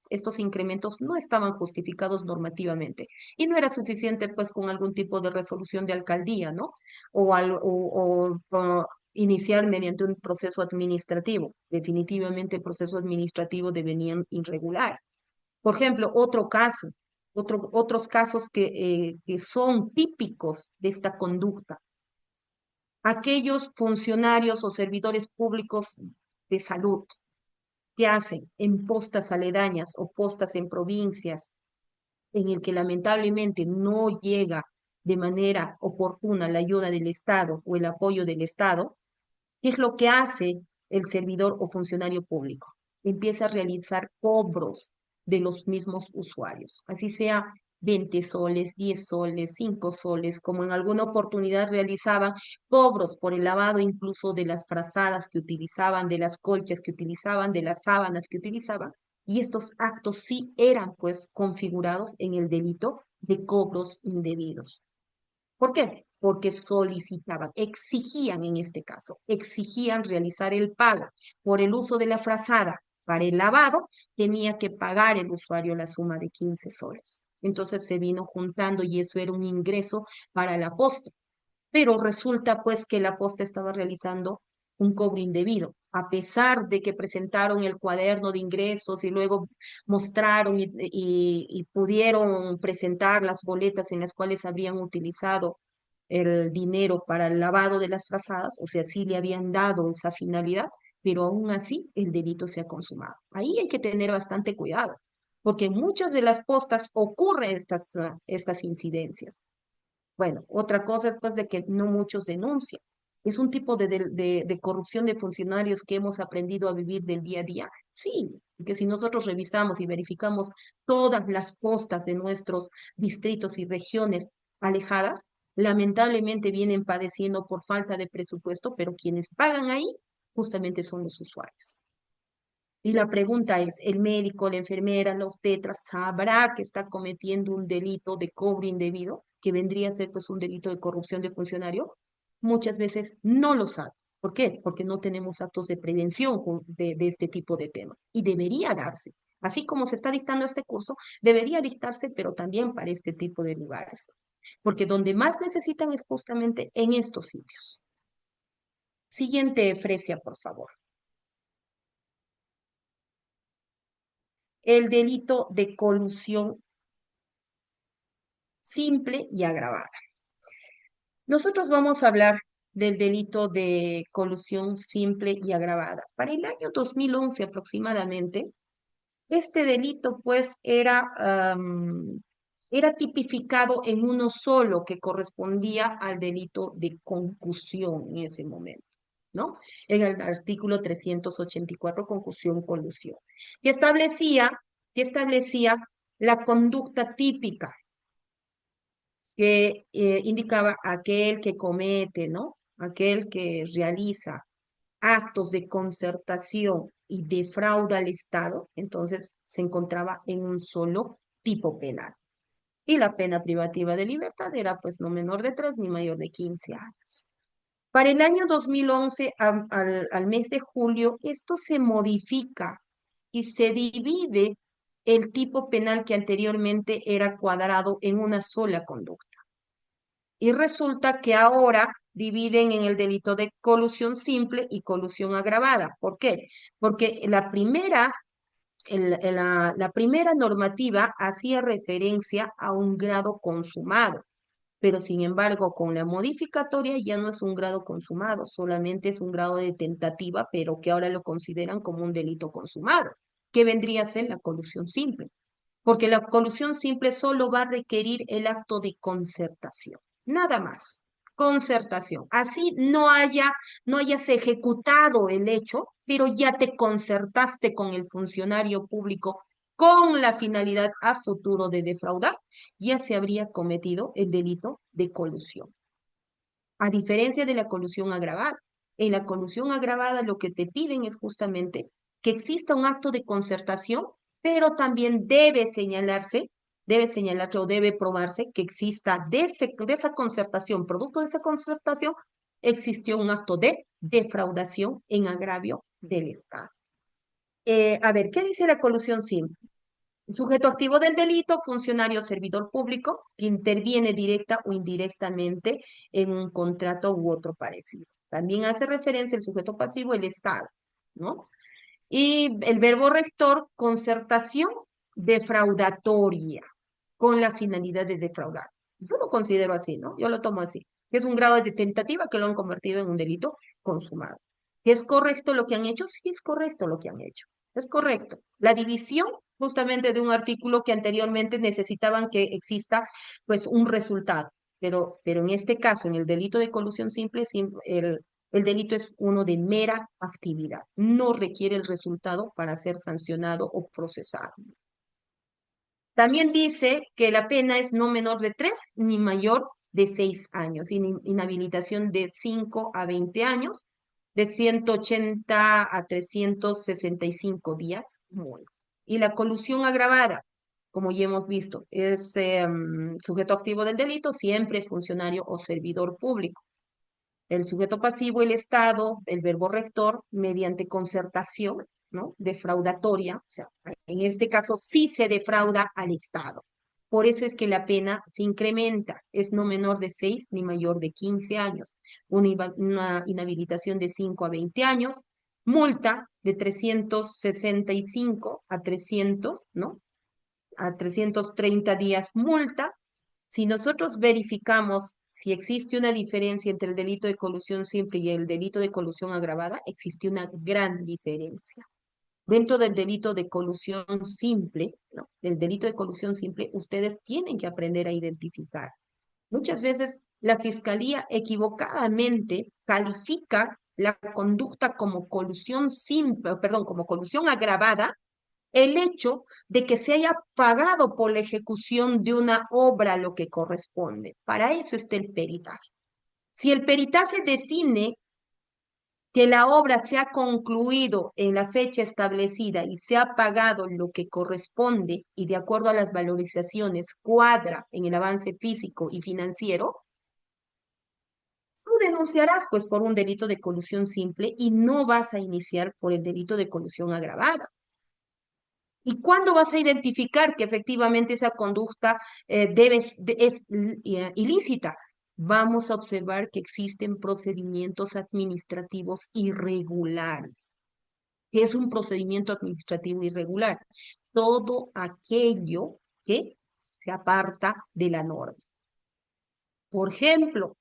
estos incrementos no estaban justificados normativamente y no era suficiente pues con algún tipo de resolución de alcaldía, ¿no? O iniciar mediante un proceso administrativo. Definitivamente el proceso administrativo devenía irregular. Por ejemplo, otros casos que son típicos de esta conducta. Aquellos funcionarios o servidores públicos de salud que hacen en postas aledañas o postas en provincias en el que lamentablemente no llega de manera oportuna la ayuda del Estado o el apoyo del Estado, ¿qué es lo que hace el servidor o funcionario público? Empieza a realizar cobros de los mismos usuarios, así sea 20 soles, 10 soles, 5 soles, como en alguna oportunidad realizaban cobros por el lavado incluso de las frazadas que utilizaban, de las colchas que utilizaban, de las sábanas que utilizaban, y estos actos sí eran pues configurados en el delito de cobros indebidos. ¿Por qué? Porque solicitaban, exigían en este caso, exigían realizar el pago por el uso de la frazada para el lavado, tenía que pagar el usuario la suma de 15 soles. Entonces se vino juntando y eso era un ingreso para la posta. Pero resulta pues que la posta estaba realizando un cobro indebido, a pesar de que presentaron el cuaderno de ingresos y luego mostraron y pudieron presentar las boletas en las cuales habrían utilizado el dinero para el lavado de las trazadas, o sea, sí le habían dado esa finalidad, pero aún así el delito se ha consumado. Ahí hay que tener bastante cuidado, porque en muchas de las postas ocurren estas incidencias. Bueno, otra cosa es pues de que no muchos denuncian. ¿Es un tipo de corrupción de funcionarios que hemos aprendido a vivir del día a día? Sí, que si nosotros revisamos y verificamos todas las postas de nuestros distritos y regiones alejadas, lamentablemente vienen padeciendo por falta de presupuesto, pero quienes pagan ahí justamente son los usuarios. Y la pregunta es, ¿el médico, la enfermera, la obstetra sabrá que está cometiendo un delito de cobro indebido, que vendría a ser pues un delito de corrupción de funcionario? Muchas veces no lo sabe. ¿Por qué? Porque no tenemos actos de prevención de este tipo de temas. Y debería darse. Así como se está dictando este curso, debería dictarse, pero también para este tipo de lugares. Porque donde más necesitan es justamente en estos sitios. Siguiente, Fresia, por favor. El delito de colusión simple y agravada. Nosotros vamos a hablar del delito de colusión simple y agravada. Para el año 2011 aproximadamente, este delito pues era tipificado en uno solo que correspondía al delito de concusión en ese momento, ¿no? En el artículo 384, concusión, colusión, que establecía la conducta típica que indicaba aquel que comete, ¿no? Aquel que realiza actos de concertación y defrauda al Estado, entonces se encontraba en un solo tipo penal. Y la pena privativa de libertad era pues no menor de 3 ni mayor de 15 años. Para el año 2011, al mes de julio, esto se modifica y se divide el tipo penal que anteriormente era cuadrado en una sola conducta. Y resulta que ahora dividen en el delito de colusión simple y colusión agravada. ¿Por qué? Porque la primera normativa hacía referencia a un grado consumado, pero sin embargo con la modificatoria ya no es un grado consumado, solamente es un grado de tentativa, pero que ahora lo consideran como un delito consumado, que vendría a ser la colusión simple, porque la colusión simple solo va a requerir el acto de concertación, nada más. Concertación. Así no hayas ejecutado el hecho, pero ya te concertaste con el funcionario público con la finalidad a futuro de defraudar, ya se habría cometido el delito de colusión. A diferencia de la colusión agravada. En la colusión agravada lo que te piden es justamente que exista un acto de concertación, pero también debe señalarse o debe probarse que exista de esa concertación, producto de esa concertación, existió un acto de defraudación en agravio del Estado. A ver, ¿qué dice la colusión simple? Sujeto activo del delito, funcionario o servidor público que interviene directa o indirectamente en un contrato u otro parecido. También hace referencia el sujeto pasivo, el Estado, ¿no? Y el verbo rector, concertación defraudatoria, con la finalidad de defraudar. Yo lo considero así, ¿no? Yo lo tomo así. Que es un grado de tentativa que lo han convertido en un delito consumado. ¿Es correcto lo que han hecho? Sí, es correcto lo que han hecho. Es correcto. La división justamente de un artículo que anteriormente necesitaban que exista pues un resultado. Pero en este caso, en el delito de colusión simple, el delito es uno de mera actividad. No requiere el resultado para ser sancionado o procesado. También dice que la pena es no menor de 3 ni mayor de 6 años. Inhabilitación de 5 a 20 años, de 180 a 365 días. Y la colusión agravada, como ya hemos visto, es sujeto activo del delito, siempre funcionario o servidor público. El sujeto pasivo, el Estado, el verbo rector, mediante concertación, ¿no? Defraudatoria, o sea, en este caso sí se defrauda al Estado. Por eso es que la pena se incrementa, es no menor de 6 ni mayor de 15 años, una inhabilitación de 5 a 20 años, multa de 365 a 300, ¿no? A 330 días multa. Si nosotros verificamos si existe una diferencia entre el delito de colusión simple y el delito de colusión agravada, existe una gran diferencia. Dentro del delito de colusión simple, ¿no? El delito de colusión simple, ustedes tienen que aprender a identificar. Muchas veces la fiscalía equivocadamente califica la conducta como colusión simple, perdón, como colusión agravada el hecho de que se haya pagado por la ejecución de una obra lo que corresponde. Para eso está el peritaje. Si el peritaje define que la obra se ha concluido en la fecha establecida y se ha pagado lo que corresponde y de acuerdo a las valorizaciones cuadra en el avance físico y financiero, tú denunciarás pues por un delito de colusión simple y no vas a iniciar por el delito de colusión agravada. ¿Y cuándo vas a identificar que efectivamente esa conducta es ilícita? Vamos a observar que existen procedimientos administrativos irregulares. ¿Qué es un procedimiento administrativo irregular? Todo aquello que se aparta de la norma. Por ejemplo,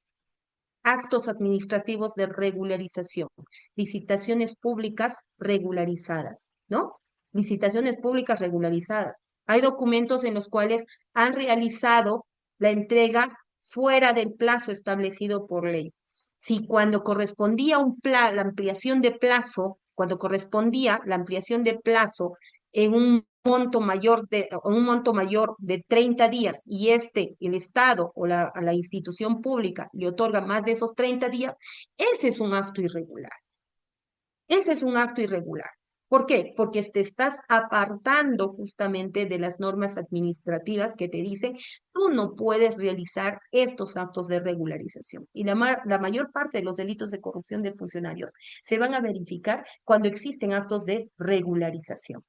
actos administrativos de regularización, licitaciones públicas regularizadas, ¿no? Licitaciones públicas regularizadas. Hay documentos en los cuales han realizado la entrega fuera del plazo establecido por ley. Si cuando correspondía la ampliación de plazo, cuando correspondía la ampliación de plazo en un monto mayor de 30 días y el Estado o a la institución pública le otorga más de esos 30 días, ese es un acto irregular. Ese es un acto irregular. ¿Por qué? Porque te estás apartando justamente de las normas administrativas que te dicen, tú no puedes realizar estos actos de regularización. Y la mayor parte de los delitos de corrupción de funcionarios se van a verificar cuando existen actos de regularización.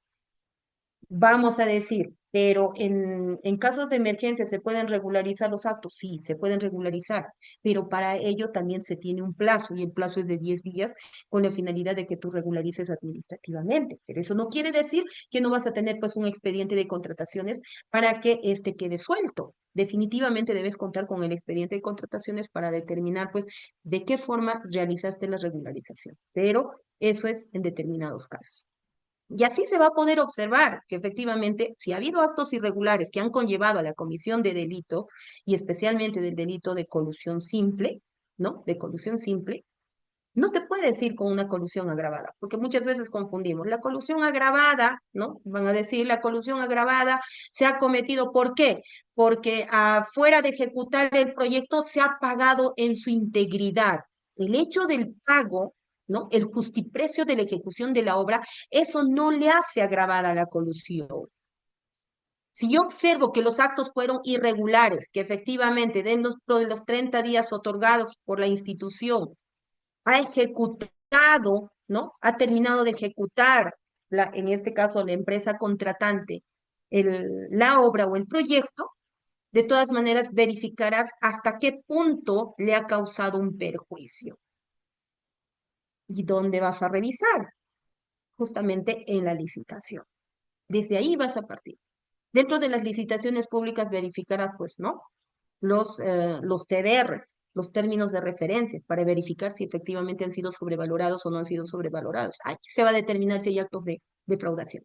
Vamos a decir, pero en casos de emergencia se pueden regularizar los actos, sí, se pueden regularizar, pero para ello también se tiene un plazo y el plazo es de 10 días con la finalidad de que tú regularices administrativamente. Pero eso no quiere decir que no vas a tener pues un expediente de contrataciones para que este quede suelto. Definitivamente debes contar con el expediente de contrataciones para determinar pues de qué forma realizaste la regularización, pero eso es en determinados casos. Y así se va a poder observar que efectivamente, si ha habido actos irregulares que han conllevado a la comisión de delito, y especialmente del delito de colusión simple, ¿no? De colusión simple, no te puedes ir con una colusión agravada, porque muchas veces confundimos. La colusión agravada, ¿no? Van a decir, la colusión agravada se ha cometido, ¿por qué? Porque afuera de ejecutar el proyecto se ha pagado en su integridad. El hecho del pago, ¿no? El justiprecio de la ejecución de la obra, eso no le hace agravada la colusión. Si yo observo que los actos fueron irregulares, que efectivamente dentro de los 30 días otorgados por la institución ha ejecutado, ¿no? Ha terminado de ejecutar, en este caso la empresa contratante, la obra o el proyecto, de todas maneras verificarás hasta qué punto le ha causado un perjuicio. ¿Y dónde vas a revisar? Justamente en la licitación. Desde ahí vas a partir. Dentro de las licitaciones públicas verificarás, pues, ¿no? Los TDRs, los términos de referencia, para verificar si efectivamente han sido sobrevalorados o no han sido sobrevalorados. Ahí se va a determinar si hay actos de defraudación.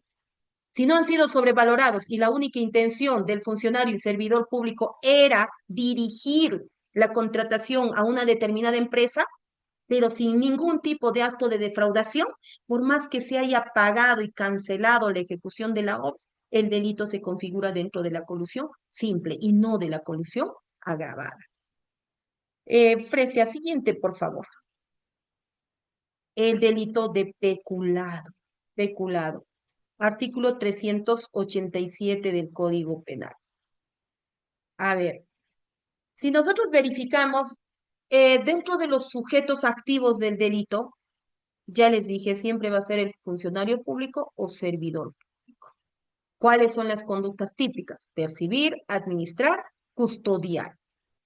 Si no han sido sobrevalorados y la única intención del funcionario y servidor público era dirigir la contratación a una determinada empresa, pero sin ningún tipo de acto de defraudación, por más que se haya pagado y cancelado la ejecución de la obra, el delito se configura dentro de la colusión simple y no de la colusión agravada. Fresia, siguiente, por favor. El delito de peculado. Peculado. Artículo 387 del Código Penal. A ver, si nosotros verificamos dentro de los sujetos activos del delito, ya les dije, siempre va a ser el funcionario público o servidor público. ¿Cuáles son las conductas típicas? Percibir, administrar, custodiar.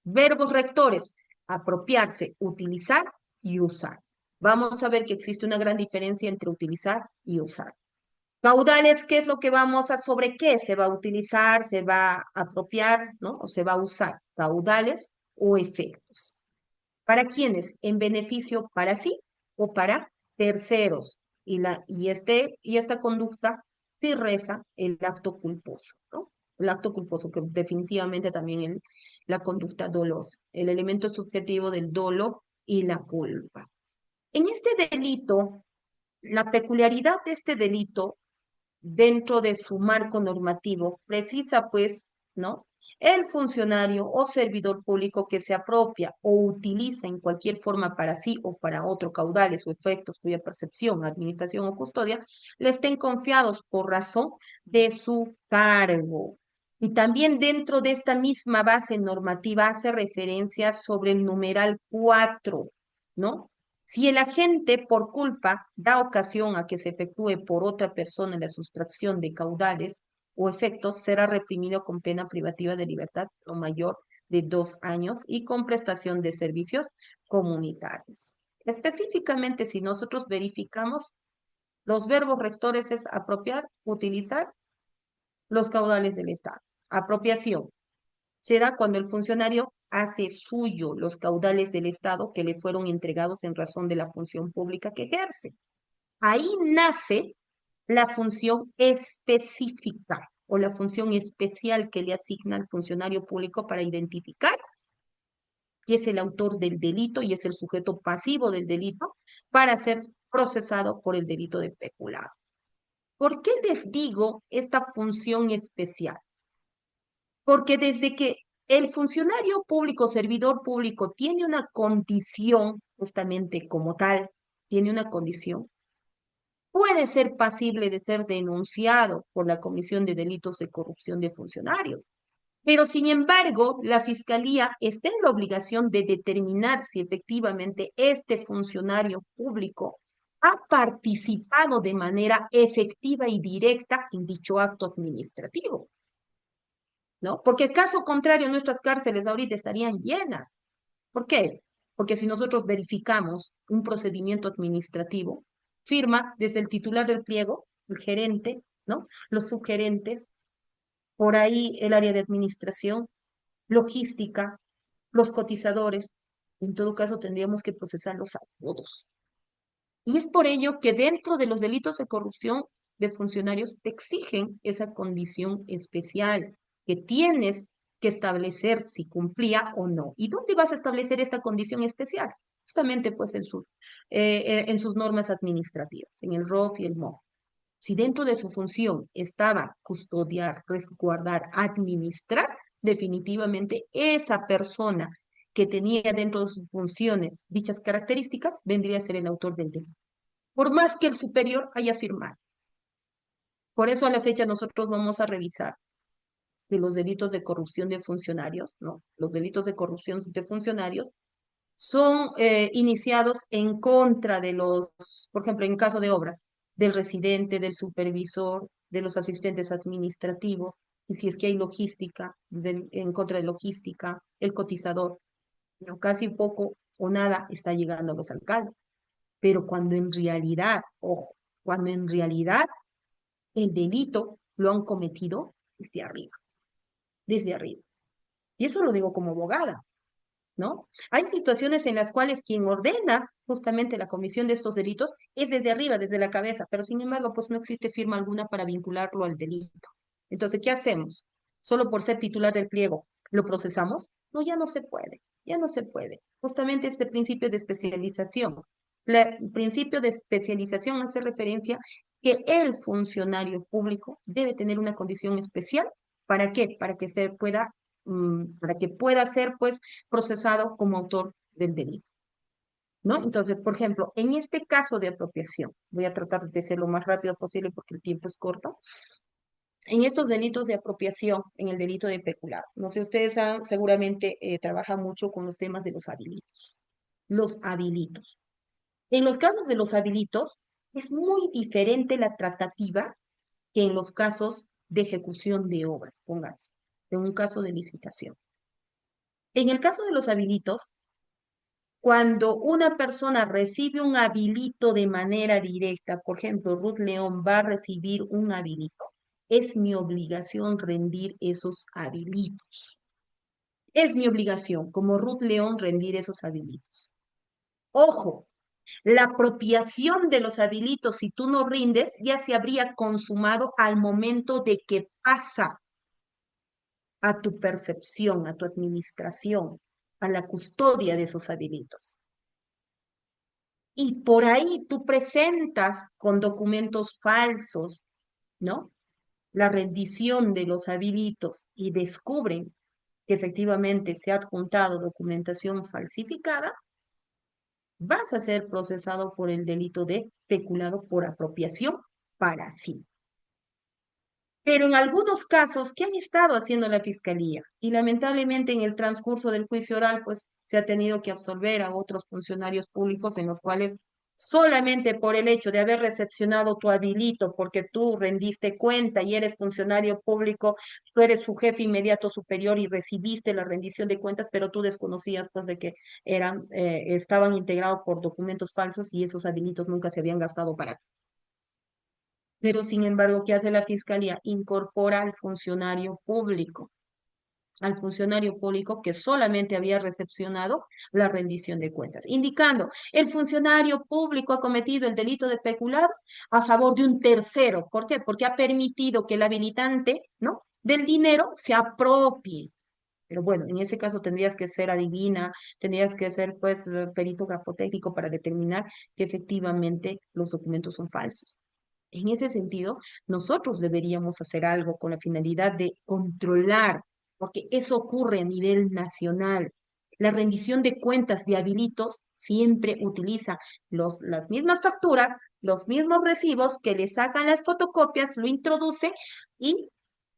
Verbos rectores, apropiarse, utilizar y usar. Vamos a ver que existe una gran diferencia entre utilizar y usar. Caudales, ¿qué es lo que vamos a, sobre qué se va a utilizar, se va a apropiar, ¿no? O se va a usar. Caudales o efectos. ¿Para quiénes? En beneficio para sí o para terceros. Y esta conducta sí reza el acto culposo, ¿no? El acto culposo, que definitivamente también la conducta dolosa, el elemento subjetivo del dolo y la culpa. En este delito, la peculiaridad de este delito dentro de su marco normativo, precisa pues, ¿no? El funcionario o servidor público que se apropia o utiliza en cualquier forma para sí o para otro caudales o efectos cuya percepción, administración o custodia le estén confiados por razón de su cargo. Y también dentro de esta misma base normativa hace referencia sobre el numeral 4, ¿no? Si el agente por culpa da ocasión a que se efectúe por otra persona la sustracción de caudales o efectos, será reprimido con pena privativa de libertad no mayor de 2 años y con prestación de servicios comunitarios. Específicamente, si nosotros verificamos, los verbos rectores es apropiar, utilizar los caudales del Estado. Apropiación se da cuando el funcionario hace suyo los caudales del Estado que le fueron entregados en razón de la función pública que ejerce. Ahí nace la función específica o la función especial que le asigna al funcionario público para identificar que es el autor del delito y es el sujeto pasivo del delito para ser procesado por el delito de peculado. ¿Por qué les digo esta función especial? Porque desde que el funcionario público, servidor público, tiene una condición, justamente como tal, tiene una condición, puede ser pasible de ser denunciado por la Comisión de Delitos de Corrupción de Funcionarios. Pero, sin embargo, la Fiscalía está en la obligación de determinar si efectivamente este funcionario público ha participado de manera efectiva y directa en dicho acto administrativo. ¿No? Porque en caso contrario, nuestras cárceles ahorita estarían llenas. ¿Por qué? Porque si nosotros verificamos un procedimiento administrativo, firma desde el titular del pliego, el gerente, ¿no? Los subgerentes, por ahí el área de administración, logística, los cotizadores. En todo caso, tendríamos que procesarlos a todos. Y es por ello que dentro de los delitos de corrupción de funcionarios te exigen esa condición especial que tienes que establecer si cumplía o no. ¿Y dónde vas a establecer esta condición especial? Justamente pues en sus normas administrativas, en el ROF y el MOF. Si dentro de su función estaba custodiar, resguardar, administrar, definitivamente esa persona que tenía dentro de sus funciones dichas características vendría a ser el autor del delito por más que el superior haya firmado. Por eso a la fecha nosotros vamos a revisar de los delitos de corrupción de funcionarios, ¿no? Los delitos de corrupción de funcionarios son iniciados en contra de los, por ejemplo, en caso de obras, del residente, del supervisor, de los asistentes administrativos, y si es que hay logística, en contra de logística, el cotizador, pero casi poco o nada está llegando a los alcaldes. Pero cuando en realidad, ojo, cuando en realidad el delito lo han cometido desde arriba, desde arriba. Y eso lo digo como abogada, ¿no? Hay situaciones en las cuales quien ordena justamente la comisión de estos delitos es desde arriba, desde la cabeza, pero sin embargo, pues no existe firma alguna para vincularlo al delito. Entonces, ¿qué hacemos? Solo por ser titular del pliego, ¿lo procesamos? No, ya no se puede, ya no se puede. Justamente este principio de especialización. El principio de especialización hace referencia que el funcionario público debe tener una condición especial. ¿Para qué? Para que se pueda, para que pueda ser, pues, procesado como autor del delito, ¿no? Entonces, por ejemplo, en este caso de apropiación, voy a tratar de ser lo más rápido posible porque el tiempo es corto. En estos delitos de apropiación, en el delito de peculado, no sé, ustedes seguramente trabajan mucho con los temas de los habilitos. Los habilitos. En los casos de los habilitos, es muy diferente la tratativa que en los casos de ejecución de obras, pónganse, en un caso de licitación. En el caso de los habilitos, cuando una persona recibe un habilito de manera directa, por ejemplo, Ruth León va a recibir un habilito, es mi obligación rendir esos habilitos. Es mi obligación, como Ruth León, rendir esos habilitos. Ojo, la apropiación de los habilitos, si tú no rindes, ya se habría consumado al momento de que pasa a tu percepción, a tu administración, a la custodia de esos habilitos. Y por ahí tú presentas con documentos falsos, ¿no? La rendición de los habilitos y descubren que efectivamente se ha adjuntado documentación falsificada, vas a ser procesado por el delito de peculado por apropiación para sí. Pero en algunos casos, ¿qué han estado haciendo la fiscalía? Y lamentablemente en el transcurso del juicio oral, pues se ha tenido que absolver a otros funcionarios públicos en los cuales solamente por el hecho de haber recepcionado tu habilito, porque tú rendiste cuenta y eres funcionario público, tú eres su jefe inmediato superior y recibiste la rendición de cuentas, pero tú desconocías pues de que estaban integrados por documentos falsos y esos habilitos nunca se habían gastado para ti. Pero sin embargo, ¿qué hace la fiscalía? Incorpora al funcionario público que solamente había recepcionado la rendición de cuentas, indicando, el funcionario público ha cometido el delito de peculado a favor de un tercero. ¿Por qué? Porque ha permitido que el habilitante, ¿no? Del dinero se apropie. Pero bueno, en ese caso tendrías que ser adivina, tendrías que ser pues perito grafotécnico para determinar que efectivamente los documentos son falsos. En ese sentido, nosotros deberíamos hacer algo con la finalidad de controlar, porque eso ocurre a nivel nacional. La rendición de cuentas de habilitos siempre utiliza las mismas facturas, los mismos recibos que le sacan las fotocopias, lo introduce y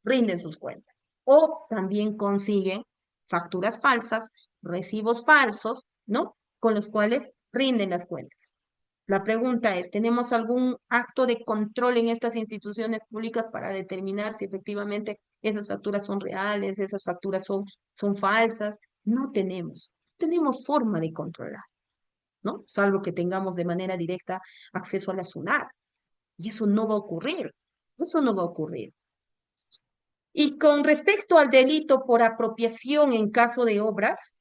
rinden sus cuentas. O también consiguen facturas falsas, recibos falsos, ¿no? Con los cuales rinden las cuentas. La pregunta es, ¿tenemos algún acto de control en estas instituciones públicas para determinar si efectivamente esas facturas son reales, esas facturas son falsas? No tenemos. Tenemos forma de controlar, ¿no? Salvo que tengamos de manera directa acceso a la SUNAT. Y eso no va a ocurrir. Eso no va a ocurrir. Y con respecto al delito por apropiación en caso de obras,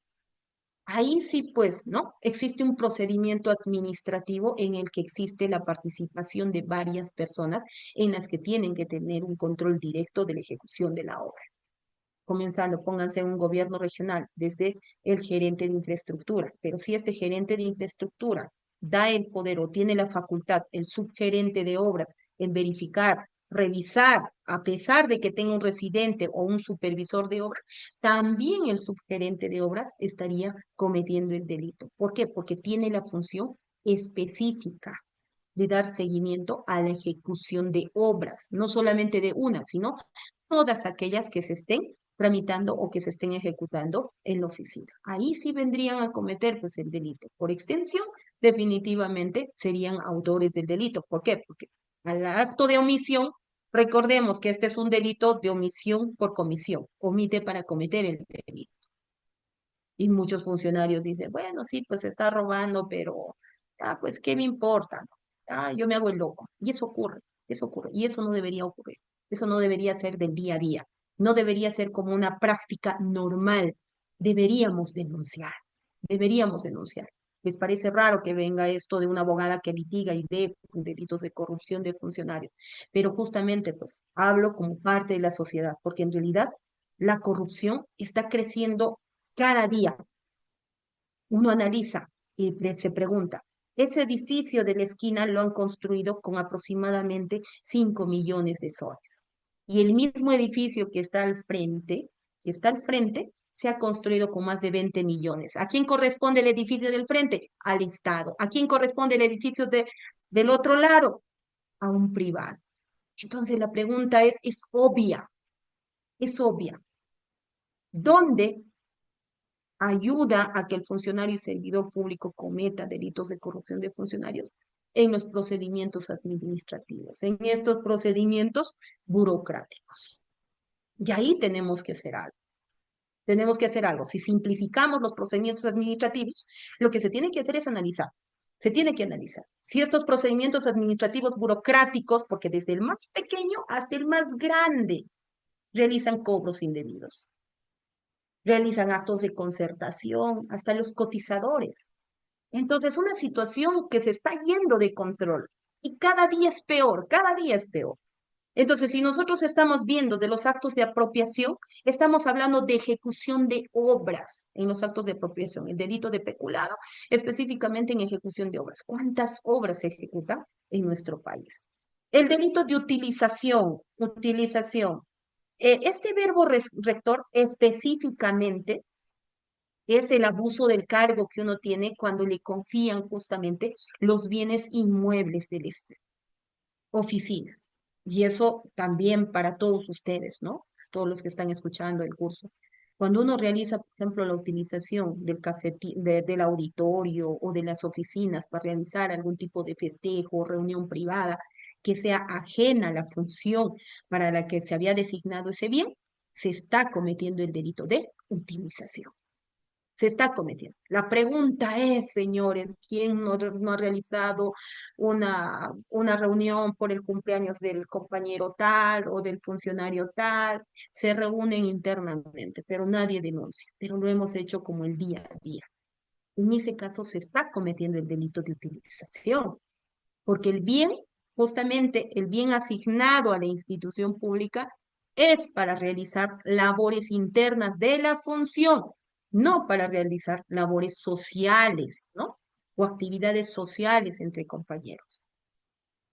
ahí sí, pues, ¿no? Existe un procedimiento administrativo en el que existe la participación de varias personas en las que tienen que tener un control directo de la ejecución de la obra. Comenzando, pónganse en un gobierno regional, desde el gerente de infraestructura, pero si este gerente de infraestructura da el poder o tiene la facultad, el subgerente de obras, en verificar, revisar, a pesar de que tenga un residente o un supervisor de obras, también el subgerente de obras estaría cometiendo el delito. ¿Por qué? Porque tiene la función específica de dar seguimiento a la ejecución de obras, no solamente de una, sino todas aquellas que se estén tramitando o que se estén ejecutando en la oficina. Ahí sí vendrían a cometer pues el delito. Por extensión, definitivamente serían autores del delito. ¿Por qué? Porque al acto de omisión, recordemos que este es un delito de omisión por comisión, omite para cometer el delito. Y muchos funcionarios dicen, bueno, sí, pues está robando, pero, pues, ¿qué me importa? Yo me hago el loco. Y eso ocurre, y eso no debería ocurrir. Eso no debería ser del día a día. No debería ser como una práctica normal. Deberíamos denunciar, deberíamos denunciar. ¿Les parece raro que venga esto de una abogada que litiga y ve delitos de corrupción de funcionarios? Pero justamente, pues, hablo como parte de la sociedad, porque en realidad la corrupción está creciendo cada día. Uno analiza y se pregunta, ese edificio de la esquina lo han construido con aproximadamente 5 millones de soles. Y el mismo edificio que está al frente, se ha construido con más de 20 millones. ¿A quién corresponde el edificio del frente? Al Estado. ¿A quién corresponde el edificio del otro lado? A un privado. Entonces la pregunta es obvia, es obvia. ¿Dónde ayuda a que el funcionario y servidor público cometa delitos de corrupción de funcionarios en los procedimientos administrativos, en estos procedimientos burocráticos? Y ahí tenemos que hacer algo. Tenemos que hacer algo. Si simplificamos los procedimientos administrativos, lo que se tiene que hacer es analizar. Se tiene que analizar si estos procedimientos administrativos burocráticos, porque desde el más pequeño hasta el más grande, realizan cobros indebidos, realizan actos de concertación, hasta los cotizadores. Entonces, una situación que se está yendo de control y cada día es peor, cada día es peor. Entonces, si nosotros estamos viendo de los actos de apropiación, estamos hablando de ejecución de obras en los actos de apropiación, el delito de peculado, específicamente en ejecución de obras. ¿Cuántas obras se ejecutan en nuestro país? El delito de utilización, utilización. Este verbo rector específicamente es el abuso del cargo que uno tiene cuando le confían justamente los bienes inmuebles de las oficinas. Y eso también para todos ustedes, ¿no? Todos los que están escuchando el curso. Cuando uno realiza, por ejemplo, la utilización del auditorio o de las oficinas para realizar algún tipo de festejo o reunión privada que sea ajena a la función para la que se había designado ese bien, se está cometiendo el delito de utilización. Se está cometiendo. La pregunta es, señores, ¿quién no ha realizado una reunión por el cumpleaños del compañero tal o del funcionario tal? Se reúnen internamente, pero nadie denuncia, pero lo hemos hecho como el día a día. En ese caso se está cometiendo el delito de utilización, porque el bien, justamente el bien asignado a la institución pública, es para realizar labores internas de la función, no para realizar labores sociales, ¿no? O actividades sociales entre compañeros.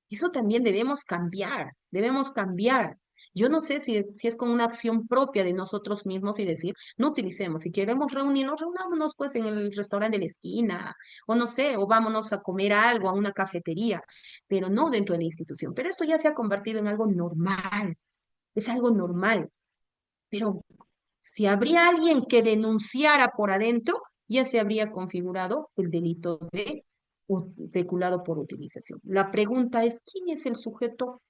Eso también debemos cambiar, debemos cambiar. Yo no sé si es con una acción propia de nosotros mismos y decir, no utilicemos, si queremos reunirnos, reunámonos pues en el restaurante de la esquina, o no sé, o vámonos a comer algo a una cafetería, pero no dentro de la institución. Pero esto ya se ha convertido en algo normal, es algo normal. Pero si habría alguien que denunciara por adentro, ya se habría configurado el delito de peculado por utilización. La pregunta es, ¿quién es el sujeto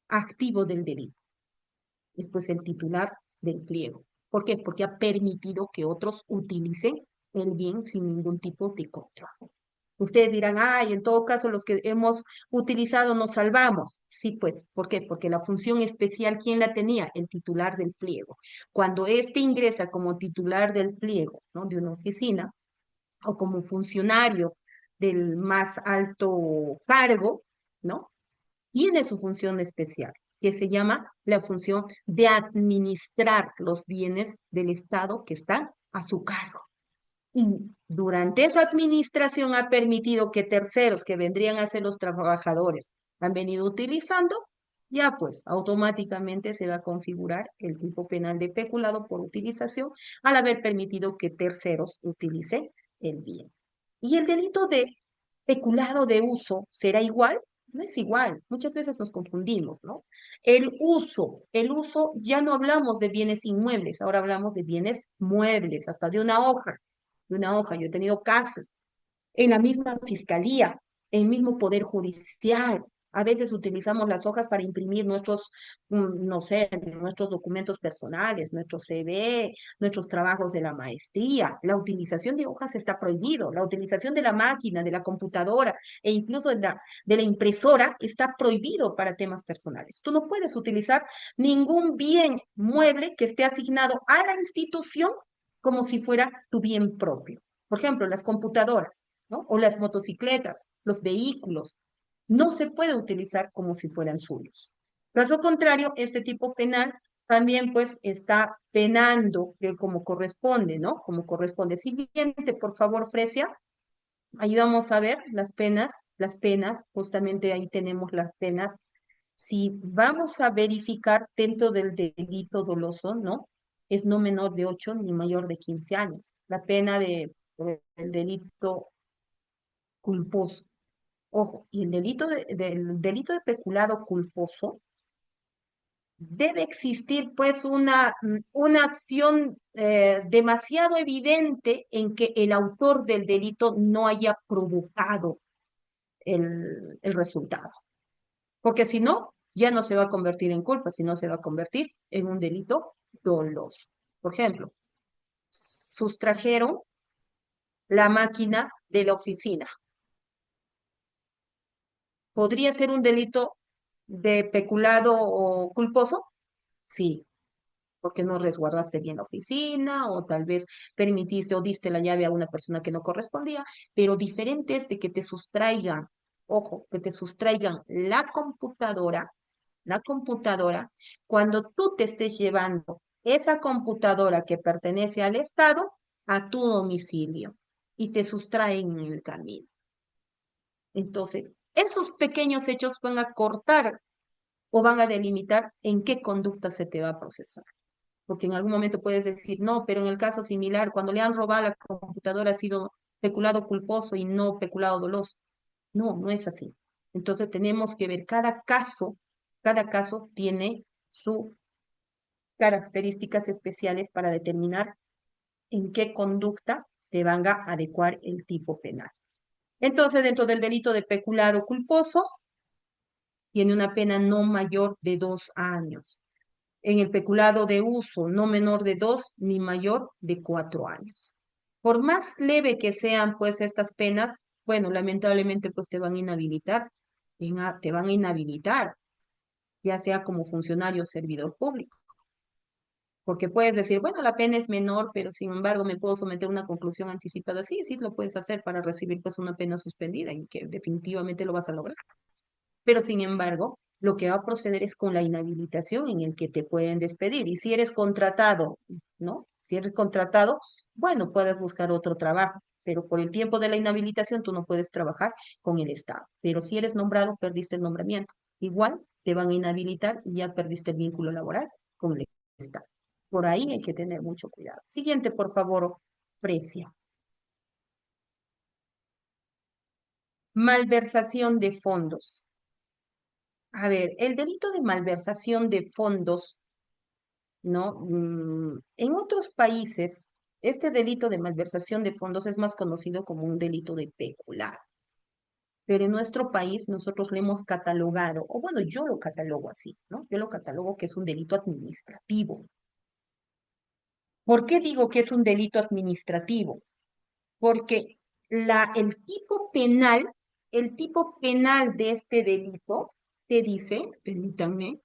activo del delito? Es pues el titular del pliego. ¿Por qué? Porque ha permitido que otros utilicen el bien sin ningún tipo de control. Ustedes dirán, ay, en todo caso los que hemos utilizado nos salvamos. Sí, pues, ¿por qué? Porque la función especial, ¿quién la tenía? El titular del pliego. Cuando éste ingresa como titular del pliego, ¿no? De una oficina o como funcionario del más alto cargo, ¿no? Tiene su función especial, que se llama la función de administrar los bienes del Estado que están a su cargo. Y durante esa administración ha permitido que terceros que vendrían a ser los trabajadores han venido utilizando, ya pues automáticamente se va a configurar el tipo penal de peculado por utilización al haber permitido que terceros utilicen el bien. Y el delito de peculado de uso será igual. No es igual, muchas veces nos confundimos, ¿no? el uso, ya no hablamos de bienes inmuebles, ahora hablamos de bienes muebles, hasta de una hoja. Yo he tenido casos en la misma fiscalía, en el mismo poder judicial. A veces utilizamos las hojas para imprimir nuestros, no sé, nuestros documentos personales, nuestro CV, nuestros trabajos de la maestría. La utilización de hojas está prohibido. La utilización de la máquina, de la computadora e incluso de la impresora está prohibido para temas personales. Tú no puedes utilizar ningún bien mueble que esté asignado a la institución como si fuera tu bien propio. Por ejemplo, las computadoras, ¿no? O las motocicletas, los vehículos, no se puede utilizar como si fueran suyos. Caso contrario, este tipo penal también pues está penando como corresponde, ¿no? Como corresponde. Siguiente, por favor, Fresia. Ahí vamos a ver las penas, justamente ahí tenemos las penas. Si vamos a verificar dentro del delito doloso, ¿no? Es no menor de 8 ni mayor de 15 años. La pena del delito culposo. Ojo, y del delito de peculado culposo debe existir pues una acción demasiado evidente en que el autor del delito no haya provocado el resultado. Porque si no, ya no se va a convertir en culpa, sino se va a convertir en un delito doloso. Por ejemplo, sustrajeron la máquina de la oficina. ¿Podría ser un delito de peculado o culposo? Sí, porque no resguardaste bien la oficina o tal vez permitiste o diste la llave a una persona que no correspondía, pero diferente es de que te sustraigan, ojo, que te sustraigan la computadora, cuando tú te estés llevando esa computadora que pertenece al Estado a tu domicilio y te sustraen en el camino. Entonces, esos pequeños hechos van a cortar o van a delimitar en qué conducta se te va a procesar. Porque en algún momento puedes decir, no, pero en el caso similar, cuando le han robado la computadora ha sido peculado culposo y no peculado doloso. No, no es así. Entonces tenemos que ver cada caso tiene sus características especiales para determinar en qué conducta te van a adecuar el tipo penal. Entonces, dentro del delito de peculado culposo, tiene una pena no mayor de 2 años. En el peculado de uso, no menor de 2 ni mayor de 4 años. Por más leve que sean, pues, estas penas, bueno, lamentablemente, pues, te van a inhabilitar, te van a inhabilitar, ya sea como funcionario o servidor público. Porque puedes decir, bueno, la pena es menor, pero sin embargo me puedo someter a una conclusión anticipada. Sí, sí, lo puedes hacer para recibir pues una pena suspendida y que definitivamente lo vas a lograr. Pero sin embargo, lo que va a proceder es con la inhabilitación en el que te pueden despedir. Y si eres contratado, ¿no? Si eres contratado, bueno, puedes buscar otro trabajo, pero por el tiempo de la inhabilitación tú no puedes trabajar con el Estado. Pero si eres nombrado, perdiste el nombramiento. Igual te van a inhabilitar y ya perdiste el vínculo laboral con el Estado. Por ahí hay que tener mucho cuidado. Siguiente, por favor, Fresia. Malversación de fondos. A ver, el delito de malversación de fondos, ¿no? En otros países, este delito de malversación de fondos es más conocido como un delito de peculado. Pero en nuestro país nosotros lo hemos catalogado, o bueno, yo lo catalogo así, ¿no? Yo lo catalogo que es un delito administrativo. ¿Por qué digo que es un delito administrativo? Porque el tipo penal de este delito te dice, permítanme,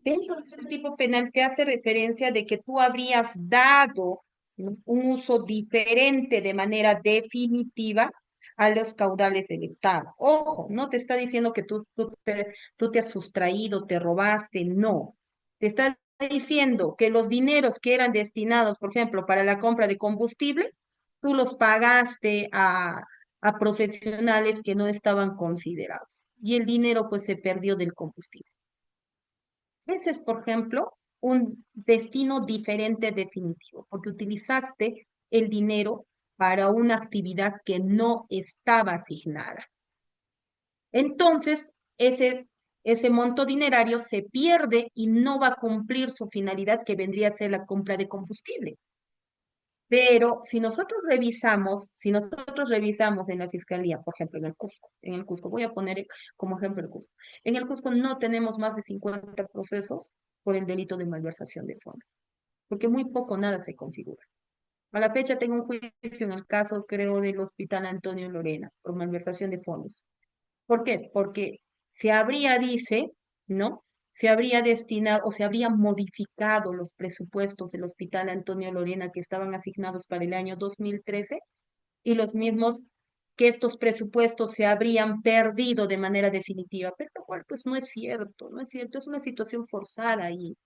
dentro del tipo penal te hace referencia de que tú habrías dado, ¿no?, un uso diferente de manera definitiva a los caudales del Estado. Ojo, no te está diciendo que tú te has sustraído, te robaste, no. Te está diciendo que los dineros que eran destinados, por ejemplo, para la compra de combustible, tú los pagaste a profesionales que no estaban considerados. Y el dinero pues se perdió del combustible. Ese es, por ejemplo, un destino diferente definitivo, porque utilizaste el dinero para una actividad que no estaba asignada. Entonces, ese monto dinerario se pierde y no va a cumplir su finalidad que vendría a ser la compra de combustible. Pero si nosotros revisamos en la fiscalía, por ejemplo, en el Cusco, voy a poner como ejemplo el Cusco. En el Cusco no tenemos más de 50 procesos por el delito de malversación de fondos, porque muy poco nada se configura. A la fecha tengo un juicio en el caso, creo, del Hospital Antonio Lorena por malversación de fondos. ¿Por qué? Porque dice, ¿no? Se habría destinado o se habrían modificado los presupuestos del Hospital Antonio Lorena que estaban asignados para el año 2013 y los mismos que estos presupuestos se habrían perdido de manera definitiva, pero lo cual pues no es cierto, no es cierto, es una situación forzada y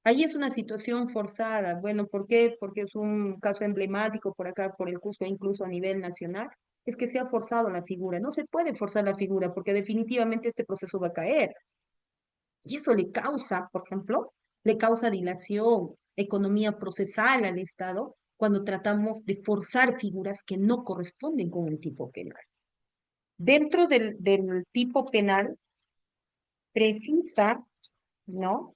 ahí es una situación forzada. Bueno, ¿por qué? Porque es un caso emblemático por acá, por el Cusco, incluso a nivel nacional. Es que se ha forzado la figura. No se puede forzar la figura porque definitivamente este proceso va a caer. Y eso le causa, por ejemplo, le causa dilación, economía procesal al Estado cuando tratamos de forzar figuras que no corresponden con el tipo penal. Dentro del tipo penal precisa, ¿no?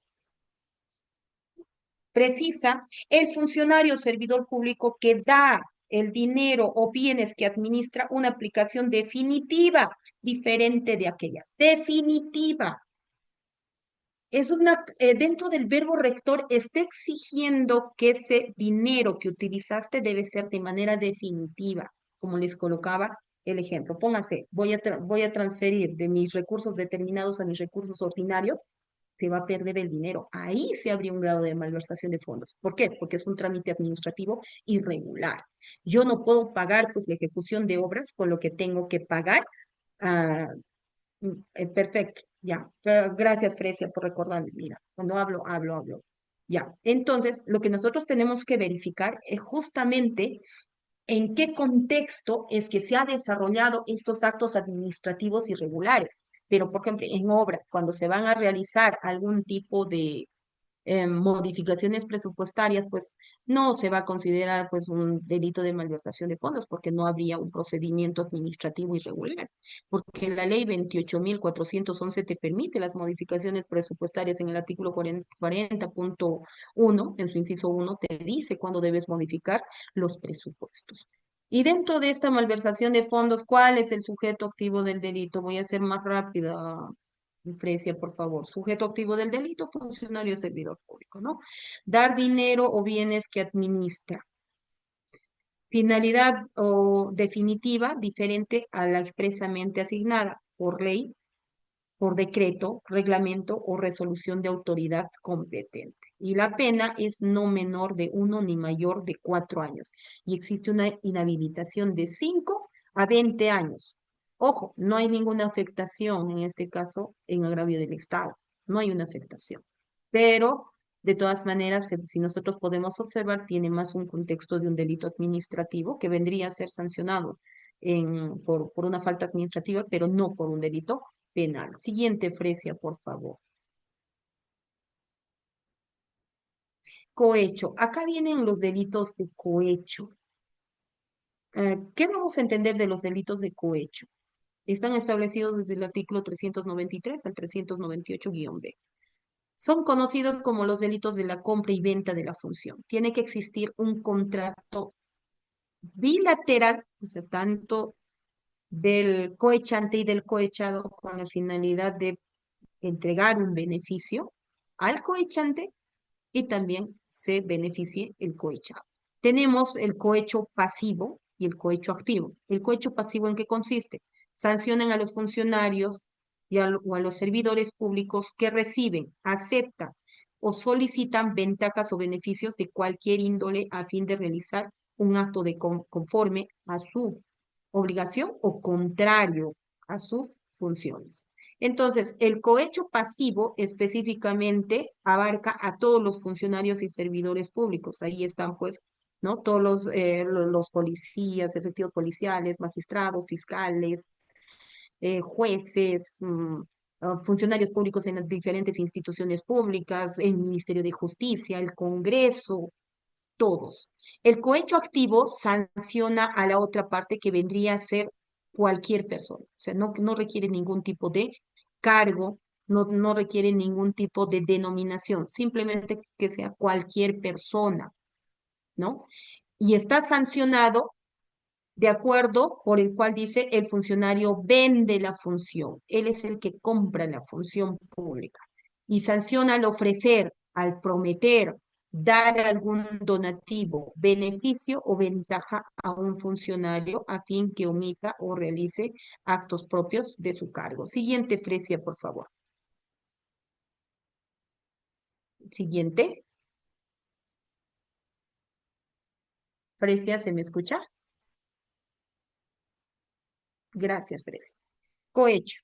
Precisa el funcionario o servidor público que da el dinero o bienes que administra una aplicación definitiva, diferente de aquellas. Definitiva. Dentro del verbo rector está exigiendo que ese dinero que utilizaste debe ser de manera definitiva, como les colocaba el ejemplo. Póngase, voy a transferir de mis recursos determinados a mis recursos ordinarios, se va a perder el dinero. Ahí se habría un grado de malversación de fondos. ¿Por qué? Porque es un trámite administrativo irregular. Yo no puedo pagar pues la ejecución de obras con lo que tengo que pagar. ah, Perfecto, ya. Gracias, Frecia, por recordarme. Mira, cuando hablo. Ya. Entonces, lo que nosotros tenemos que verificar es justamente en qué contexto es que se ha desarrollado estos actos administrativos irregulares. Pero, por ejemplo, en obra, cuando se van a realizar algún tipo de modificaciones presupuestarias, pues no se va a considerar pues un delito de malversación de fondos porque no habría un procedimiento administrativo irregular, porque la ley 28.411 te permite las modificaciones presupuestarias en el artículo 40.1, en su inciso 1, te dice cuándo debes modificar los presupuestos. Y dentro de esta malversación de fondos, ¿cuál es el sujeto activo del delito? Voy a ser más rápida, Frecia, por favor. Sujeto activo del delito, funcionario servidor público, ¿no? Dar dinero o bienes que administra. Finalidad o definitiva diferente a la expresamente asignada por ley, por decreto, reglamento o resolución de autoridad competente. Y la pena es no menor de 1 ni mayor de 4 años. Y existe una inhabilitación de 5 a 20 años. Ojo, no hay ninguna afectación en este caso en agravio del Estado. No hay una afectación. Pero, de todas maneras, si nosotros podemos observar, tiene más un contexto de un delito administrativo que vendría a ser sancionado por una falta administrativa, pero no por un delito penal. Siguiente, Frecia, por favor. Cohecho. Acá vienen los delitos de cohecho. ¿Qué vamos a entender de los delitos de cohecho? Están establecidos desde el artículo 393 al 398-B. Son conocidos como los delitos de la compra y venta de la función. Tiene que existir un contrato bilateral, o sea, tanto del cohechante y del cohechado con la finalidad de entregar un beneficio al cohechante y también se beneficie el cohechado. Tenemos el cohecho pasivo y el cohecho activo. ¿El cohecho pasivo en qué consiste? Sancionan a los funcionarios o a los servidores públicos que reciben, aceptan o solicitan ventajas o beneficios de cualquier índole a fin de realizar un acto conforme a su obligación o contrario a sus funciones. Entonces, el cohecho pasivo específicamente abarca a todos los funcionarios y servidores públicos. Ahí están, pues, ¿no? Todos los policías, efectivos policiales, magistrados, fiscales, jueces, funcionarios públicos en las diferentes instituciones públicas, el Ministerio de Justicia, el Congreso, todos. El cohecho activo sanciona a la otra parte que vendría a ser cualquier persona. O sea, no requiere ningún tipo de cargo, no requiere ningún tipo de denominación, simplemente que sea cualquier persona, ¿no? Y está sancionado de acuerdo por el cual dice el funcionario vende la función. Él es el que compra la función pública y sanciona al ofrecer, al prometer, dar algún donativo, beneficio o ventaja a un funcionario a fin que omita o realice actos propios de su cargo. Siguiente, Fresia, por favor. Siguiente. Fresia, ¿se me escucha? Gracias, Fresia. Cohecho.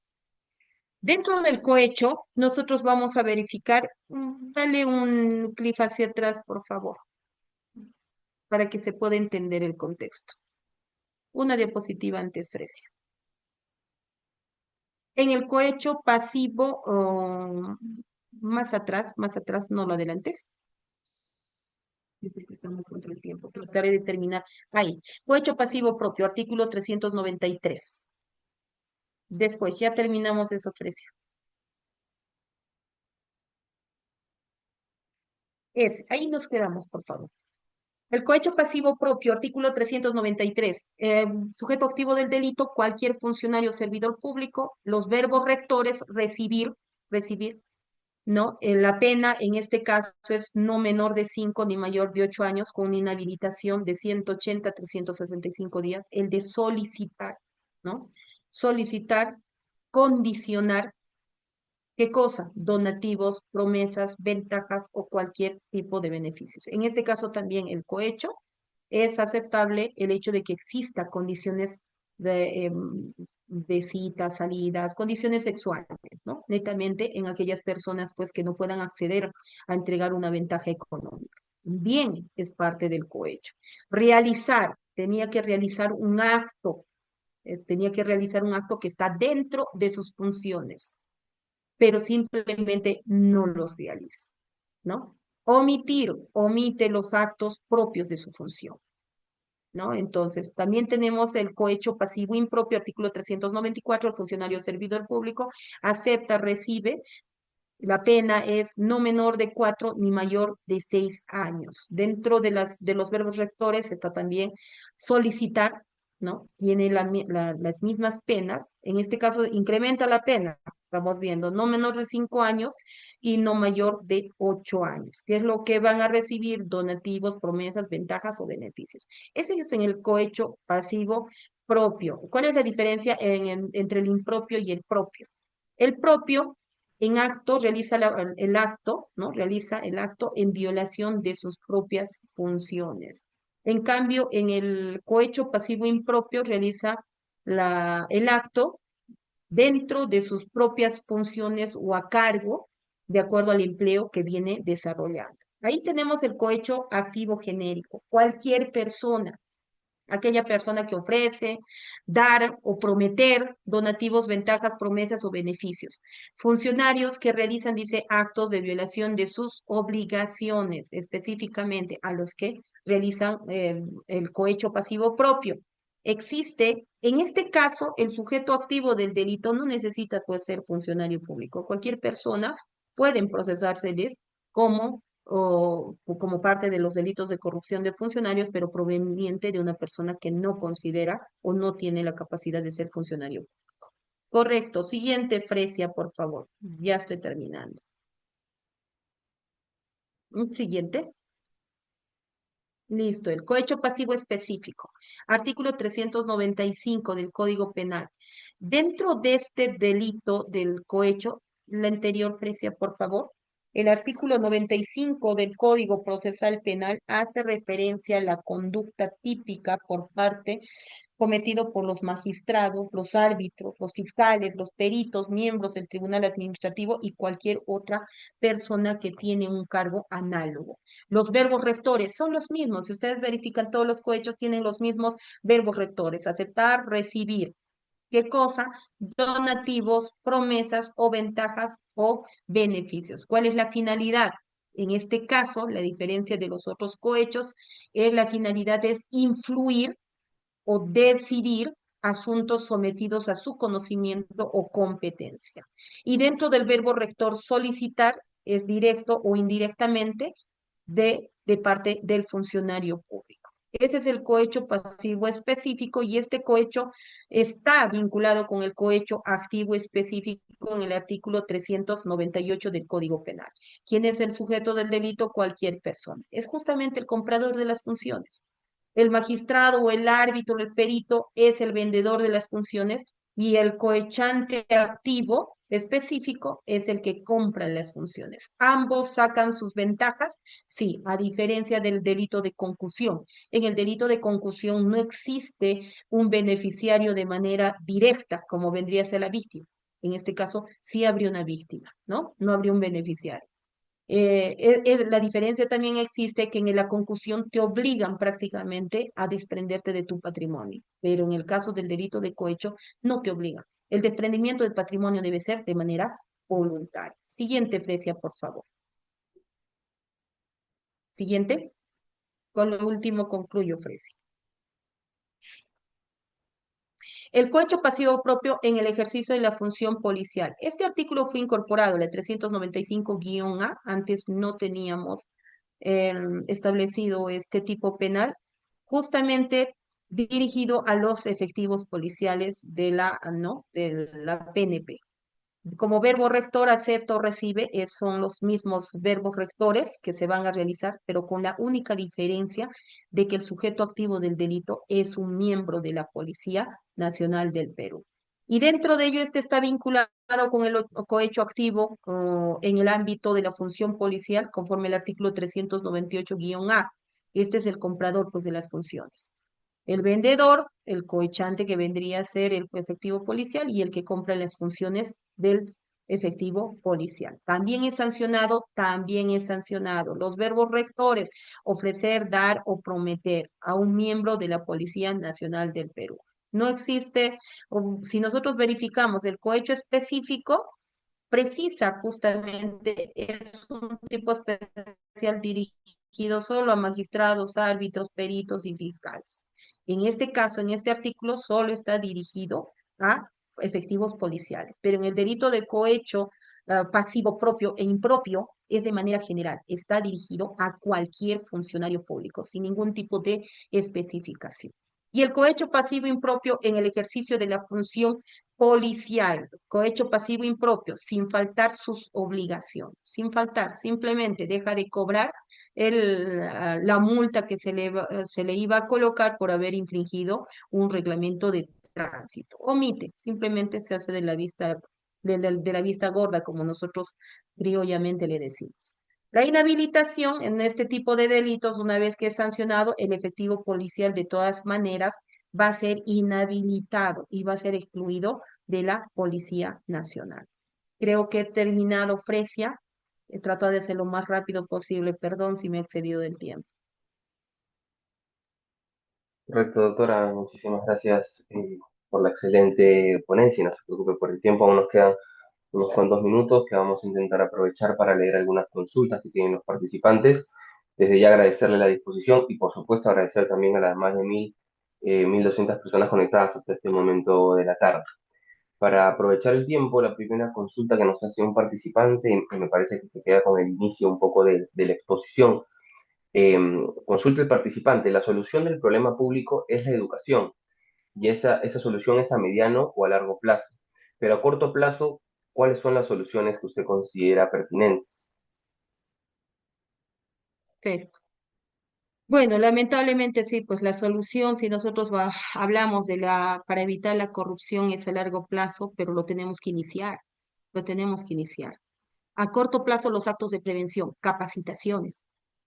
Dentro del cohecho, nosotros vamos a verificar, dale un clic hacia atrás, por favor, para que se pueda entender el contexto. Una diapositiva antes, Fresia. En el cohecho pasivo, más atrás, no lo adelantes. Dice que estamos contra el tiempo. Trataré de terminar. Ahí. Cohecho pasivo propio, artículo 393. Después, ya terminamos eso, Fresia. Ahí nos quedamos, por favor. El cohecho pasivo propio, artículo 393. Sujeto activo del delito, cualquier funcionario o servidor público. Los verbos rectores, recibir, ¿no? La pena en este caso es no menor de 5 ni mayor de 8 años con una inhabilitación de 180 a 365 días. El de solicitar, ¿no? Solicitar, condicionar. ¿Qué cosa? Donativos, promesas, ventajas o cualquier tipo de beneficios. En este caso también el cohecho es aceptable el hecho de que exista condiciones de citas, salidas, condiciones sexuales, ¿no? Netamente en aquellas personas pues que no puedan acceder a entregar una ventaja económica. Bien, es parte del cohecho. Tenía que realizar un acto, tenía que realizar un acto que está dentro de sus funciones, pero simplemente no los realiza, ¿no? Omite los actos propios de su función, ¿no? Entonces, también tenemos el cohecho pasivo impropio, artículo 394, el funcionario servidor público acepta, recibe, la pena es no menor de 4 ni mayor de 6 años. Dentro de los verbos rectores está también solicitar, ¿no? Tiene las mismas penas. En este caso, incrementa la pena. Estamos viendo, no menor de 5 años y no mayor de 8 años, que es lo que van a recibir donativos, promesas, ventajas o beneficios. Ese es en el cohecho pasivo propio. ¿Cuál es la diferencia entre el impropio y el propio? El propio en acto realiza el acto, ¿no? Realiza el acto en violación de sus propias funciones. En cambio, en el cohecho pasivo impropio realiza el acto dentro de sus propias funciones o a cargo, de acuerdo al empleo que viene desarrollando. Ahí tenemos el cohecho activo genérico. Cualquier persona, aquella persona que ofrece, dar o prometer donativos, ventajas, promesas o beneficios. Funcionarios que realizan, dice, actos de violación de sus obligaciones, específicamente a los que realizan el cohecho pasivo propio. Existe, en este caso, el sujeto activo del delito no necesita pues ser funcionario público. Cualquier persona pueden procesárseles o como parte de los delitos de corrupción de funcionarios, pero proveniente de una persona que no considera o no tiene la capacidad de ser funcionario público. Correcto. Siguiente, Fresia, por favor. Ya estoy terminando. Siguiente. Listo. El cohecho pasivo específico. Artículo 395 del Código Penal. Dentro de este delito del cohecho, la anterior, Fresia, por favor. El artículo 95 del Código Procesal Penal hace referencia a la conducta típica por parte cometido por los magistrados, los árbitros, los fiscales, los peritos, miembros del Tribunal Administrativo y cualquier otra persona que tiene un cargo análogo. Los verbos rectores son los mismos. Si ustedes verifican, todos los cohechos tienen los mismos verbos rectores: aceptar, recibir. ¿Qué cosa? Donativos, promesas o ventajas o beneficios. ¿Cuál es la finalidad? En este caso, la diferencia de los otros cohechos es la finalidad es influir o decidir asuntos sometidos a su conocimiento o competencia. Y dentro del verbo rector, solicitar es directo o indirectamente de parte del funcionario público. Ese es el cohecho pasivo específico y este cohecho está vinculado con el cohecho activo específico en el artículo 398 del Código Penal. ¿Quién es el sujeto del delito? Cualquier persona. Es justamente el comprador de las funciones. El magistrado o el árbitro, el perito, es el vendedor de las funciones y el cohechante activo específico es el que compra las funciones. Ambos sacan sus ventajas, sí, a diferencia del delito de concusión. En el delito de concusión no existe un beneficiario de manera directa, como vendría a ser la víctima. En este caso, sí habría una víctima, ¿no? No habría un beneficiario. La diferencia también existe que en la concusión te obligan prácticamente a desprenderte de tu patrimonio, pero en el caso del delito de cohecho no te obligan. El desprendimiento del patrimonio debe ser de manera voluntaria. Siguiente, Fresia, por favor. Siguiente. Con lo último concluyo, Fresia. El cohecho pasivo propio en el ejercicio de la función policial. Este artículo fue incorporado, la 395-A. Antes no teníamos establecido este tipo penal, justamente dirigido a los efectivos policiales de la, ¿no? de la PNP. Como verbo rector, acepta o recibe, son los mismos verbos rectores que se van a realizar, pero con la única diferencia de que el sujeto activo del delito es un miembro de la Policía Nacional del Perú. Y dentro de ello, este está vinculado con el cohecho activo en el ámbito de la función policial, conforme al artículo 398-A. Este es el comprador, pues, de las funciones. El vendedor, el cohechante que vendría a ser el efectivo policial y el que compra las funciones del efectivo policial. También es sancionado, también es sancionado. Los verbos rectores, ofrecer, dar o prometer a un miembro de la Policía Nacional del Perú. No existe, si nosotros verificamos el cohecho específico, precisa justamente, es un tipo especial dirigido solo a magistrados, árbitros, peritos y fiscales. En este caso, en este artículo, solo está dirigido a efectivos policiales, pero en el delito de cohecho pasivo propio e impropio es de manera general, está dirigido a cualquier funcionario público, sin ningún tipo de especificación. Y el cohecho pasivo impropio en el ejercicio de la función policial, cohecho pasivo impropio, sin faltar sus obligaciones, sin faltar, simplemente deja de cobrar la multa que se le iba a colocar por haber infringido un reglamento de tránsito. Omite, simplemente se hace de la vista, de la vista gorda, como nosotros criollamente le decimos. La inhabilitación en este tipo de delitos, una vez que es sancionado, el efectivo policial de todas maneras va a ser inhabilitado y va a ser excluido de la Policía Nacional. Creo que he terminado, Fresia. He tratado de hacerlo lo más rápido posible. Perdón si me he excedido del tiempo. Correcto, doctora. Muchísimas gracias por la excelente ponencia. No se preocupe por el tiempo, aún nos quedan unos cuantos minutos que vamos a intentar aprovechar para leer algunas consultas que tienen los participantes. Desde ya agradecerle la disposición y por supuesto agradecer también a las más de 1.200 personas conectadas hasta este momento de la tarde. Para aprovechar el tiempo, la primera consulta que nos hace un participante, y me parece que se queda con el inicio un poco de la exposición, consulta el participante, la solución del problema público es la educación y esa solución es a mediano o a largo plazo. Pero a corto plazo, ¿cuáles son las soluciones que usted considera pertinentes? Perfecto. Bueno, lamentablemente sí, pues la solución, si nosotros hablamos para evitar la corrupción es a largo plazo, pero lo tenemos que iniciar, lo tenemos que iniciar. A corto plazo, los actos de prevención, capacitaciones.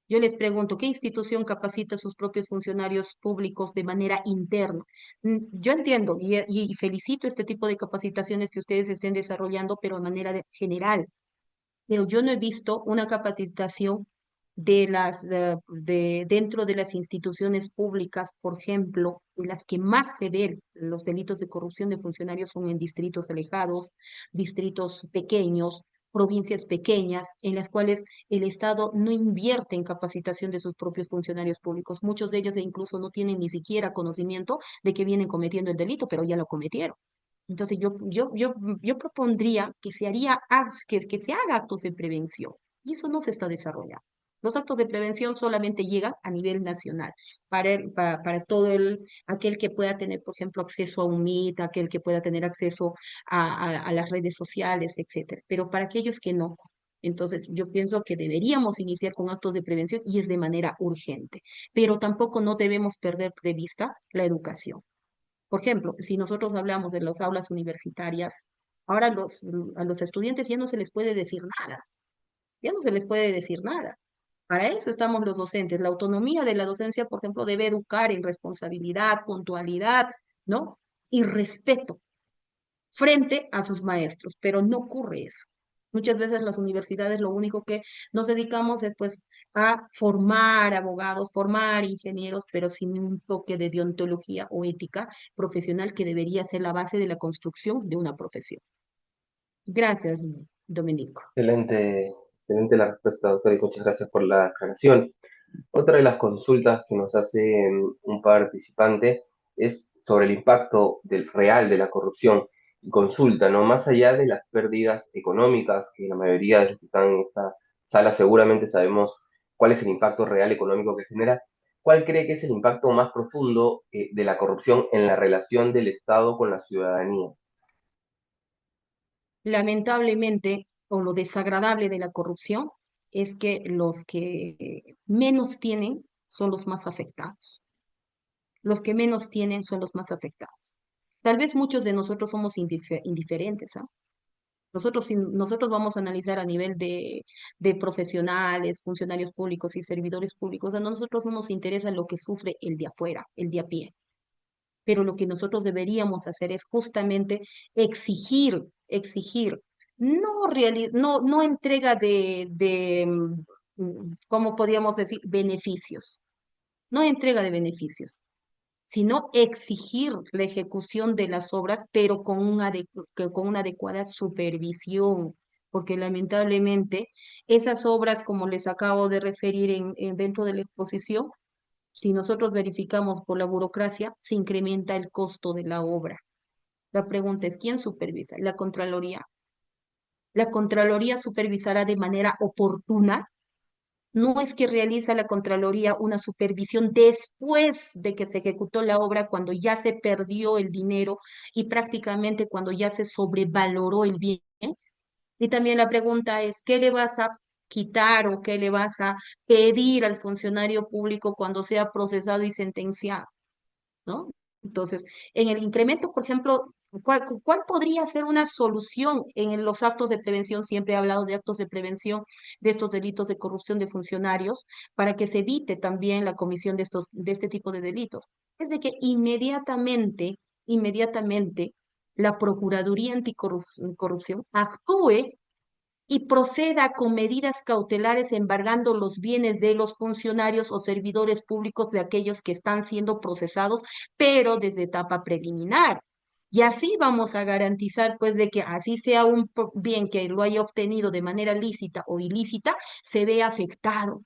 Yo les pregunto, ¿qué institución capacita a sus propios funcionarios públicos de manera interna? Yo entiendo y felicito este tipo de capacitaciones que ustedes estén desarrollando, pero de manera general. Pero yo no he visto una capacitación dentro de las instituciones públicas, por ejemplo, en las que más se ven los delitos de corrupción de funcionarios son en distritos alejados, distritos pequeños, provincias pequeñas en las cuales el Estado no invierte en capacitación de sus propios funcionarios públicos. Muchos de ellos incluso no tienen ni siquiera conocimiento de que vienen cometiendo el delito, pero ya lo cometieron. Entonces yo propondría que que se haga actos de prevención y eso no se está desarrollando. Los actos de prevención solamente llegan a nivel nacional para todo aquel que pueda tener, por ejemplo, acceso a un MIT, aquel que pueda tener acceso a las redes sociales, etcétera. Pero para aquellos que no, entonces yo pienso que deberíamos iniciar con actos de prevención y es de manera urgente. Pero tampoco no debemos perder de vista la educación. Por ejemplo, si nosotros hablamos de las aulas universitarias, ahora a los estudiantes ya no se les puede decir nada, ya no se les puede decir nada. Para eso estamos los docentes. La autonomía de la docencia, por ejemplo, debe educar en responsabilidad, puntualidad, ¿no? Y respeto frente a sus maestros, pero no ocurre eso. Muchas veces las universidades lo único que nos dedicamos es pues a formar abogados, formar ingenieros, pero sin un toque de deontología o ética profesional que debería ser la base de la construcción de una profesión. Gracias, Domenico. Excelente, excelente la respuesta, doctora, y muchas gracias por la aclaración. Otra de las consultas que nos hace un participante es sobre el impacto real de la corrupción y consulta, ¿no? Más allá de las pérdidas económicas, que la mayoría de los que están en esta sala seguramente sabemos cuál es el impacto real económico que genera, ¿cuál cree que es el impacto más profundo de la corrupción en la relación del Estado con la ciudadanía? Lamentablemente, o lo desagradable de la corrupción, es que los que menos tienen son los más afectados. Los que menos tienen son los más afectados. Tal vez muchos de nosotros somos indiferentes, ¿ah? Nosotros vamos a analizar a nivel de profesionales, funcionarios públicos y servidores públicos. A nosotros no nos interesa lo que sufre el de afuera, el de a pie. Pero lo que nosotros deberíamos hacer es justamente exigir, no entrega ¿cómo podríamos decir? Beneficios, no entrega de beneficios, sino exigir la ejecución de las obras, pero con una adecuada supervisión, porque lamentablemente esas obras, como les acabo de referir dentro de la exposición, si nosotros verificamos por la burocracia, se incrementa el costo de la obra. La pregunta es, ¿quién supervisa? La Contraloría. La Contraloría supervisará de manera oportuna. No es que realiza la Contraloría una supervisión después de que se ejecutó la obra, cuando ya se perdió el dinero y prácticamente cuando ya se sobrevaloró el bien. Y también la pregunta es, ¿qué le vas a quitar o qué le vas a pedir al funcionario público cuando sea procesado y sentenciado? ¿No? Entonces, en el incremento, por ejemplo, ¿cuál podría ser una solución en los actos de prevención? Siempre he hablado de actos de prevención de estos delitos de corrupción de funcionarios para que se evite también la comisión de este tipo de delitos. Es de que inmediatamente, la Procuraduría Anticorrupción actúe y proceda con medidas cautelares embargando los bienes de los funcionarios o servidores públicos de aquellos que están siendo procesados, pero desde etapa preliminar. Y así vamos a garantizar, pues, de que así sea un bien que lo haya obtenido de manera lícita o ilícita, se vea afectado.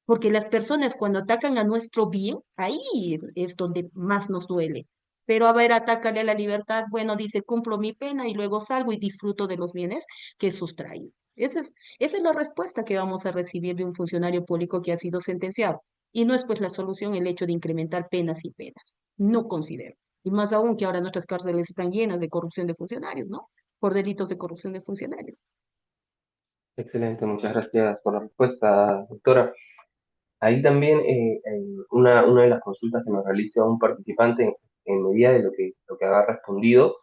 Porque las personas cuando atacan a nuestro bien, ahí es donde más nos duele. Pero a ver, atácale a la libertad, bueno, dice, cumplo mi pena y luego salgo y disfruto de los bienes que he sustraído. Esa es la respuesta que vamos a recibir de un funcionario público que ha sido sentenciado. Y no es pues la solución el hecho de incrementar penas y penas. No considero. Y más aún que ahora nuestras cárceles están llenas de corrupción de funcionarios, ¿no? Por delitos de corrupción de funcionarios. Excelente, muchas gracias por la respuesta, doctora. Ahí también una de las consultas que nos realiza un participante en medida de lo que haga respondido,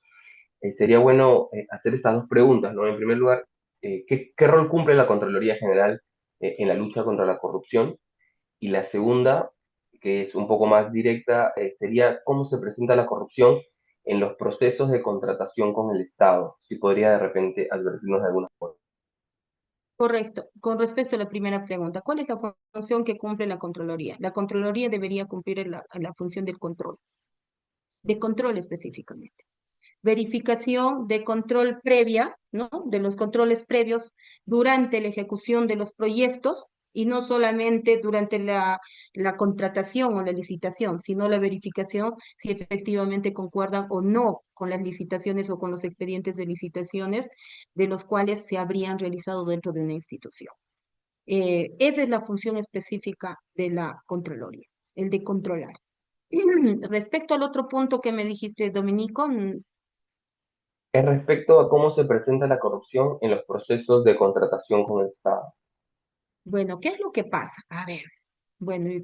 sería bueno hacer estas dos preguntas, ¿no? En primer lugar, ¿qué rol cumple la Contraloría General en la lucha contra la corrupción? Y la segunda, que es un poco más directa, sería cómo se presenta la corrupción en los procesos de contratación con el Estado. Si podría de repente advertirnos de algunas cosas. Correcto. Con respecto a la primera pregunta, ¿cuál es la función que cumple la Contraloría? La Contraloría debería cumplir la función del control, de control específicamente. verificación de control previa, ¿no? De los controles previos durante la ejecución de los proyectos y no solamente durante la contratación o la licitación, sino la verificación si efectivamente concuerdan o no con las licitaciones o con los expedientes de licitaciones de los cuales se habrían realizado dentro de una institución. Esa es la función específica de la Contraloría, el de controlar. Respecto al otro punto que me dijiste, Dominico, Es respecto a cómo se presenta la corrupción en los procesos de contratación con el Estado. bueno, ¿qué es lo que pasa? A ver, bueno, y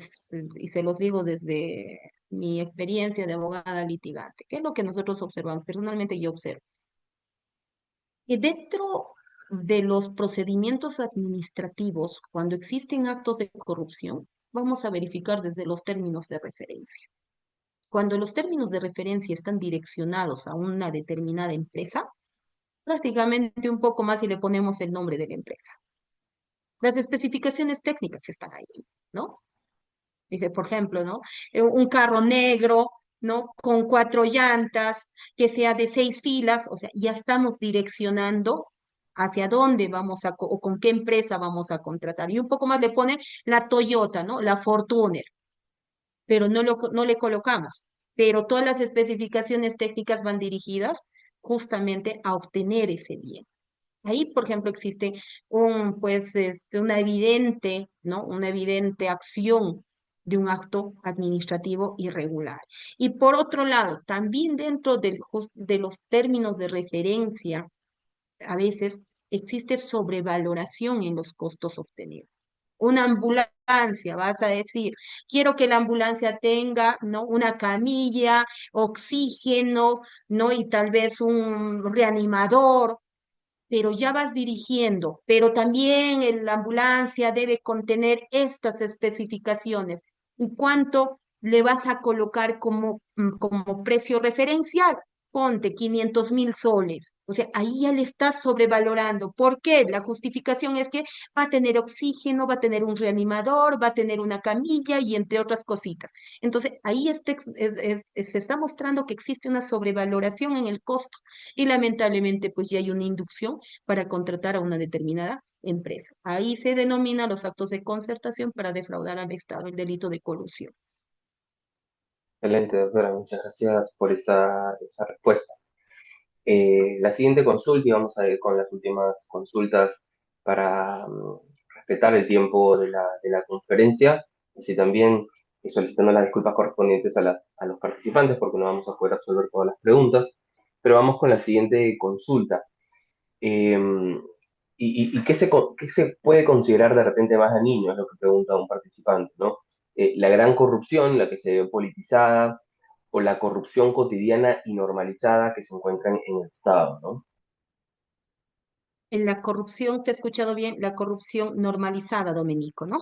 se los digo desde mi experiencia de abogada litigante. ¿Qué es lo que nosotros observamos? Personalmente yo observo que dentro de los procedimientos administrativos, cuando existen actos de corrupción, vamos a verificar desde los términos de referencia. Cuando los términos de referencia están direccionados a una determinada empresa, prácticamente un poco más y le ponemos el nombre de la empresa. Las especificaciones técnicas están ahí, ¿no? Dice, por ejemplo, ¿no? Un carro negro, ¿no? Con 4 llantas, que sea de 6 filas, o sea, ya estamos direccionando hacia dónde vamos o con qué empresa vamos a contratar. Y un poco más le pone la Toyota, ¿no? La Fortuner, pero no le colocamos. Pero todas las especificaciones técnicas van dirigidas justamente a obtener ese bien. Ahí, por ejemplo, existe una evidente, ¿no? Una evidente acción de un acto administrativo irregular. Y por otro lado, también dentro de los términos de referencia, a veces existe sobrevaloración en los costos obtenidos. Una ambulancia, vas a decir, quiero que la ambulancia tenga, ¿no? Una camilla, oxígeno, ¿no? Y tal vez un reanimador, pero ya vas dirigiendo, pero también la ambulancia debe contener estas especificaciones. ¿Y cuánto le vas a colocar como precio referencial? Ponte 500.000 soles. O sea, ahí ya le estás sobrevalorando. ¿Por qué? La justificación es que va a tener oxígeno, va a tener un reanimador, va a tener una camilla y entre otras cositas. Entonces, ahí se está mostrando que existe una sobrevaloración en el costo y lamentablemente pues ya hay una inducción para contratar a una determinada empresa. Ahí se denomina los actos de concertación para defraudar al Estado, el delito de colusión. Excelente, doctora, muchas gracias por esa respuesta. La siguiente consulta, y vamos a ir con las últimas consultas para respetar el tiempo de la conferencia, así también solicitando las disculpas correspondientes a los participantes porque no vamos a poder absolver todas las preguntas, pero vamos con la siguiente consulta. Eh, y qué se puede considerar de repente más dañino? Es lo que pregunta un participante, ¿no? La gran corrupción, la que se ve politizada, o la corrupción cotidiana y normalizada que se encuentra en el Estado, ¿no? En la corrupción, te he escuchado bien, la corrupción normalizada, Domenico, ¿no?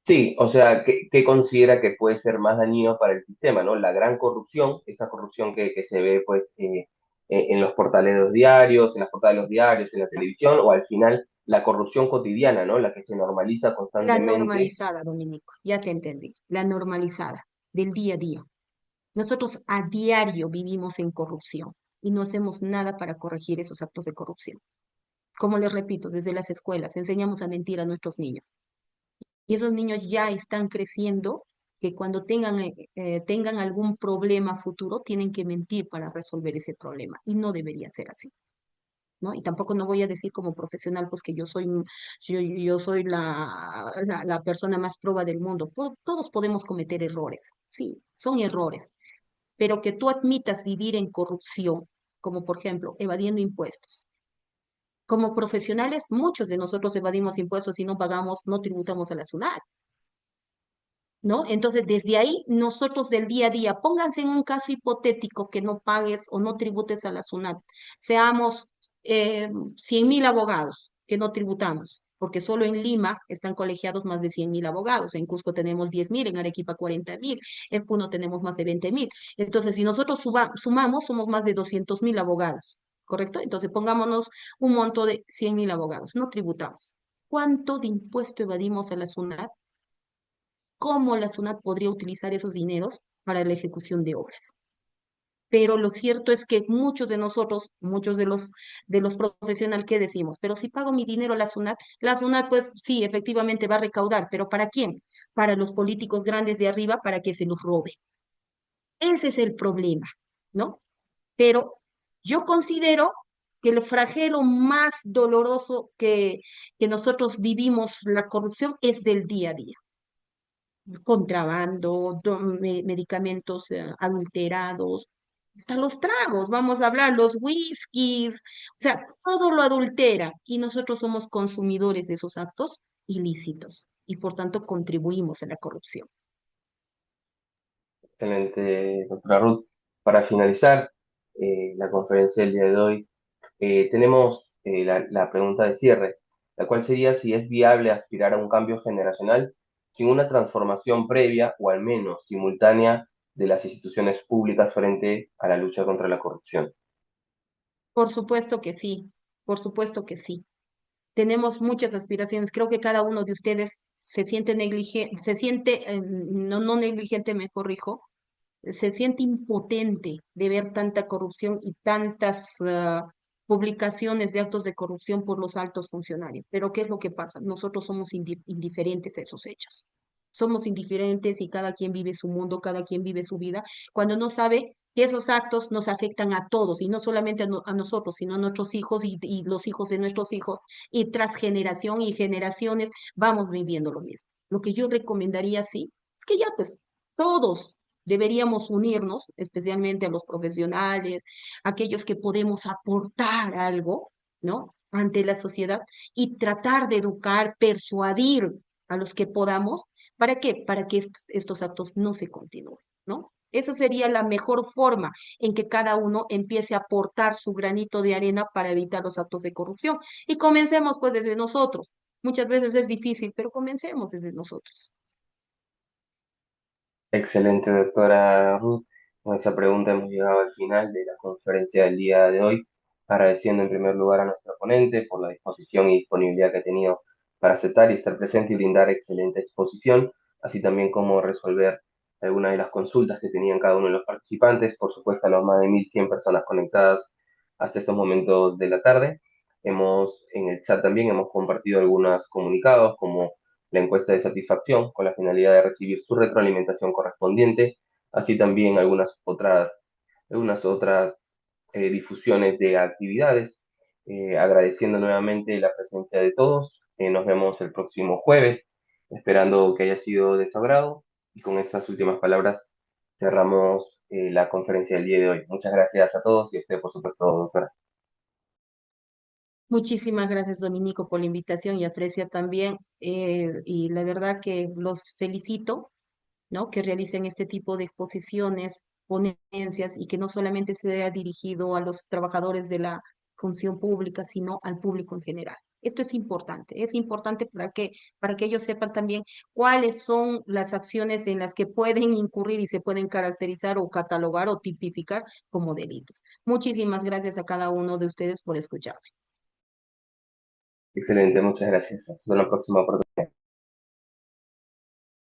Sí, o sea, ¿qué considera que puede ser más dañino para el sistema, ¿no? La gran corrupción, esa corrupción que se ve, pues, en los portales de los diarios, en las portadas de los diarios, en la televisión, o al final la corrupción cotidiana, ¿no? La que se normaliza La constantemente. normalizada, Domenico, ya te entendí. La normalizada, del día a día. Nosotros a diario vivimos en corrupción y no hacemos nada para corregir esos actos de corrupción. Como les repito, desde las escuelas enseñamos a mentir a nuestros niños. Y esos niños ya están creciendo que cuando tengan algún problema futuro, tienen que mentir para resolver ese problema. Y no debería ser así, ¿no? Y tampoco no voy a decir como profesional, pues que yo soy la persona más proba del mundo. Todos podemos cometer errores, sí, son errores, pero que tú admitas vivir en corrupción, como por ejemplo evadiendo impuestos. Como profesionales, muchos de nosotros evadimos impuestos y no pagamos, no tributamos a la SUNAT, ¿no? Entonces, desde ahí, nosotros del día a día, pónganse en un caso hipotético que no pagues o no tributes a la SUNAT, seamos 100.000 abogados que no tributamos, porque solo en Lima están colegiados más de 100.000 abogados, en Cusco tenemos 10.000, en Arequipa 40.000, en Puno tenemos más de 20.000. Entonces, si nosotros sumamos, somos más de 200.000 abogados, ¿correcto? Entonces, pongámonos un monto de 100.000 abogados, no tributamos. ¿Cuánto de impuesto evadimos a la SUNAT? ¿Cómo la SUNAT podría utilizar esos dineros para la ejecución de obras? pero lo cierto es que muchos de nosotros, muchos de los profesionales que decimos, pero si pago mi dinero a la SUNAT pues sí, efectivamente va a recaudar, pero ¿para quién? Para los políticos grandes de arriba para que se los robe. Ese es el problema, ¿no? Pero yo considero que el flagelo más doloroso que nosotros vivimos, la corrupción, es del día a día. Contrabando, medicamentos adulterados, hasta los tragos, vamos a hablar, los whiskies, o sea, todo lo adultera y nosotros somos consumidores de esos actos ilícitos y por tanto contribuimos a la corrupción. Excelente, doctora Ruth. Para finalizar la conferencia del día de hoy, tenemos la pregunta de cierre, la cual sería si es viable aspirar a un cambio generacional sin una transformación previa o al menos simultánea de las instituciones públicas frente a la lucha contra la corrupción. Por supuesto que sí, por supuesto que sí. Tenemos muchas aspiraciones. Creo que cada uno de ustedes se siente negligente, se siente, no negligente, me corrijo, se siente impotente de ver tanta corrupción y tantas publicaciones de actos de corrupción por los altos funcionarios. Pero ¿qué es lo que pasa? Nosotros somos indiferentes a esos hechos. Somos indiferentes y cada quien vive su mundo, cada quien vive su vida, cuando no sabe que esos actos nos afectan a todos y no solamente a nosotros, sino a nuestros hijos y los hijos de nuestros hijos y tras generación y generaciones vamos viviendo lo mismo. Lo que yo recomendaría, sí, es que ya pues todos deberíamos unirnos, especialmente a los profesionales, aquellos que podemos aportar algo, ¿no? Ante la sociedad y tratar de educar, persuadir a los que podamos. ¿Para qué? Para que estos actos no se continúen, ¿no? Eso sería la mejor forma en que cada uno empiece a aportar su granito de arena para evitar los actos de corrupción. Y comencemos pues desde nosotros. Muchas veces es difícil, pero comencemos desde nosotros. Excelente, doctora Ruth. Con esa pregunta hemos llegado al final de la conferencia del día de hoy, agradeciendo en primer lugar a nuestra ponente por la disposición y disponibilidad que ha tenido para aceptar y estar presente y brindar excelente exposición, así también como resolver algunas de las consultas que tenían cada uno de los participantes, por supuesto a las más de 1.100 personas conectadas hasta estos momentos de la tarde. En el chat también hemos compartido algunos comunicados como la encuesta de satisfacción con la finalidad de recibir su retroalimentación correspondiente, así también algunas otras difusiones de actividades. Agradeciendo nuevamente la presencia de todos. Nos vemos el próximo jueves, esperando que haya sido de su agrado. Y con estas últimas palabras cerramos la conferencia del día de hoy. Muchas gracias a todos y a usted, por supuesto, doctora. Muchísimas gracias, Dominico, por la invitación y a Fresia también. Y la verdad que los felicito, ¿no? Que realicen este tipo de exposiciones, ponencias y que no solamente sea dirigido a los trabajadores de la función pública, sino al público en general. Esto es importante para que ellos sepan también cuáles son las acciones en las que pueden incurrir y se pueden caracterizar o catalogar o tipificar como delitos. Muchísimas gracias a cada uno de ustedes por escuchar. Excelente, muchas gracias. Hasta la próxima oportunidad.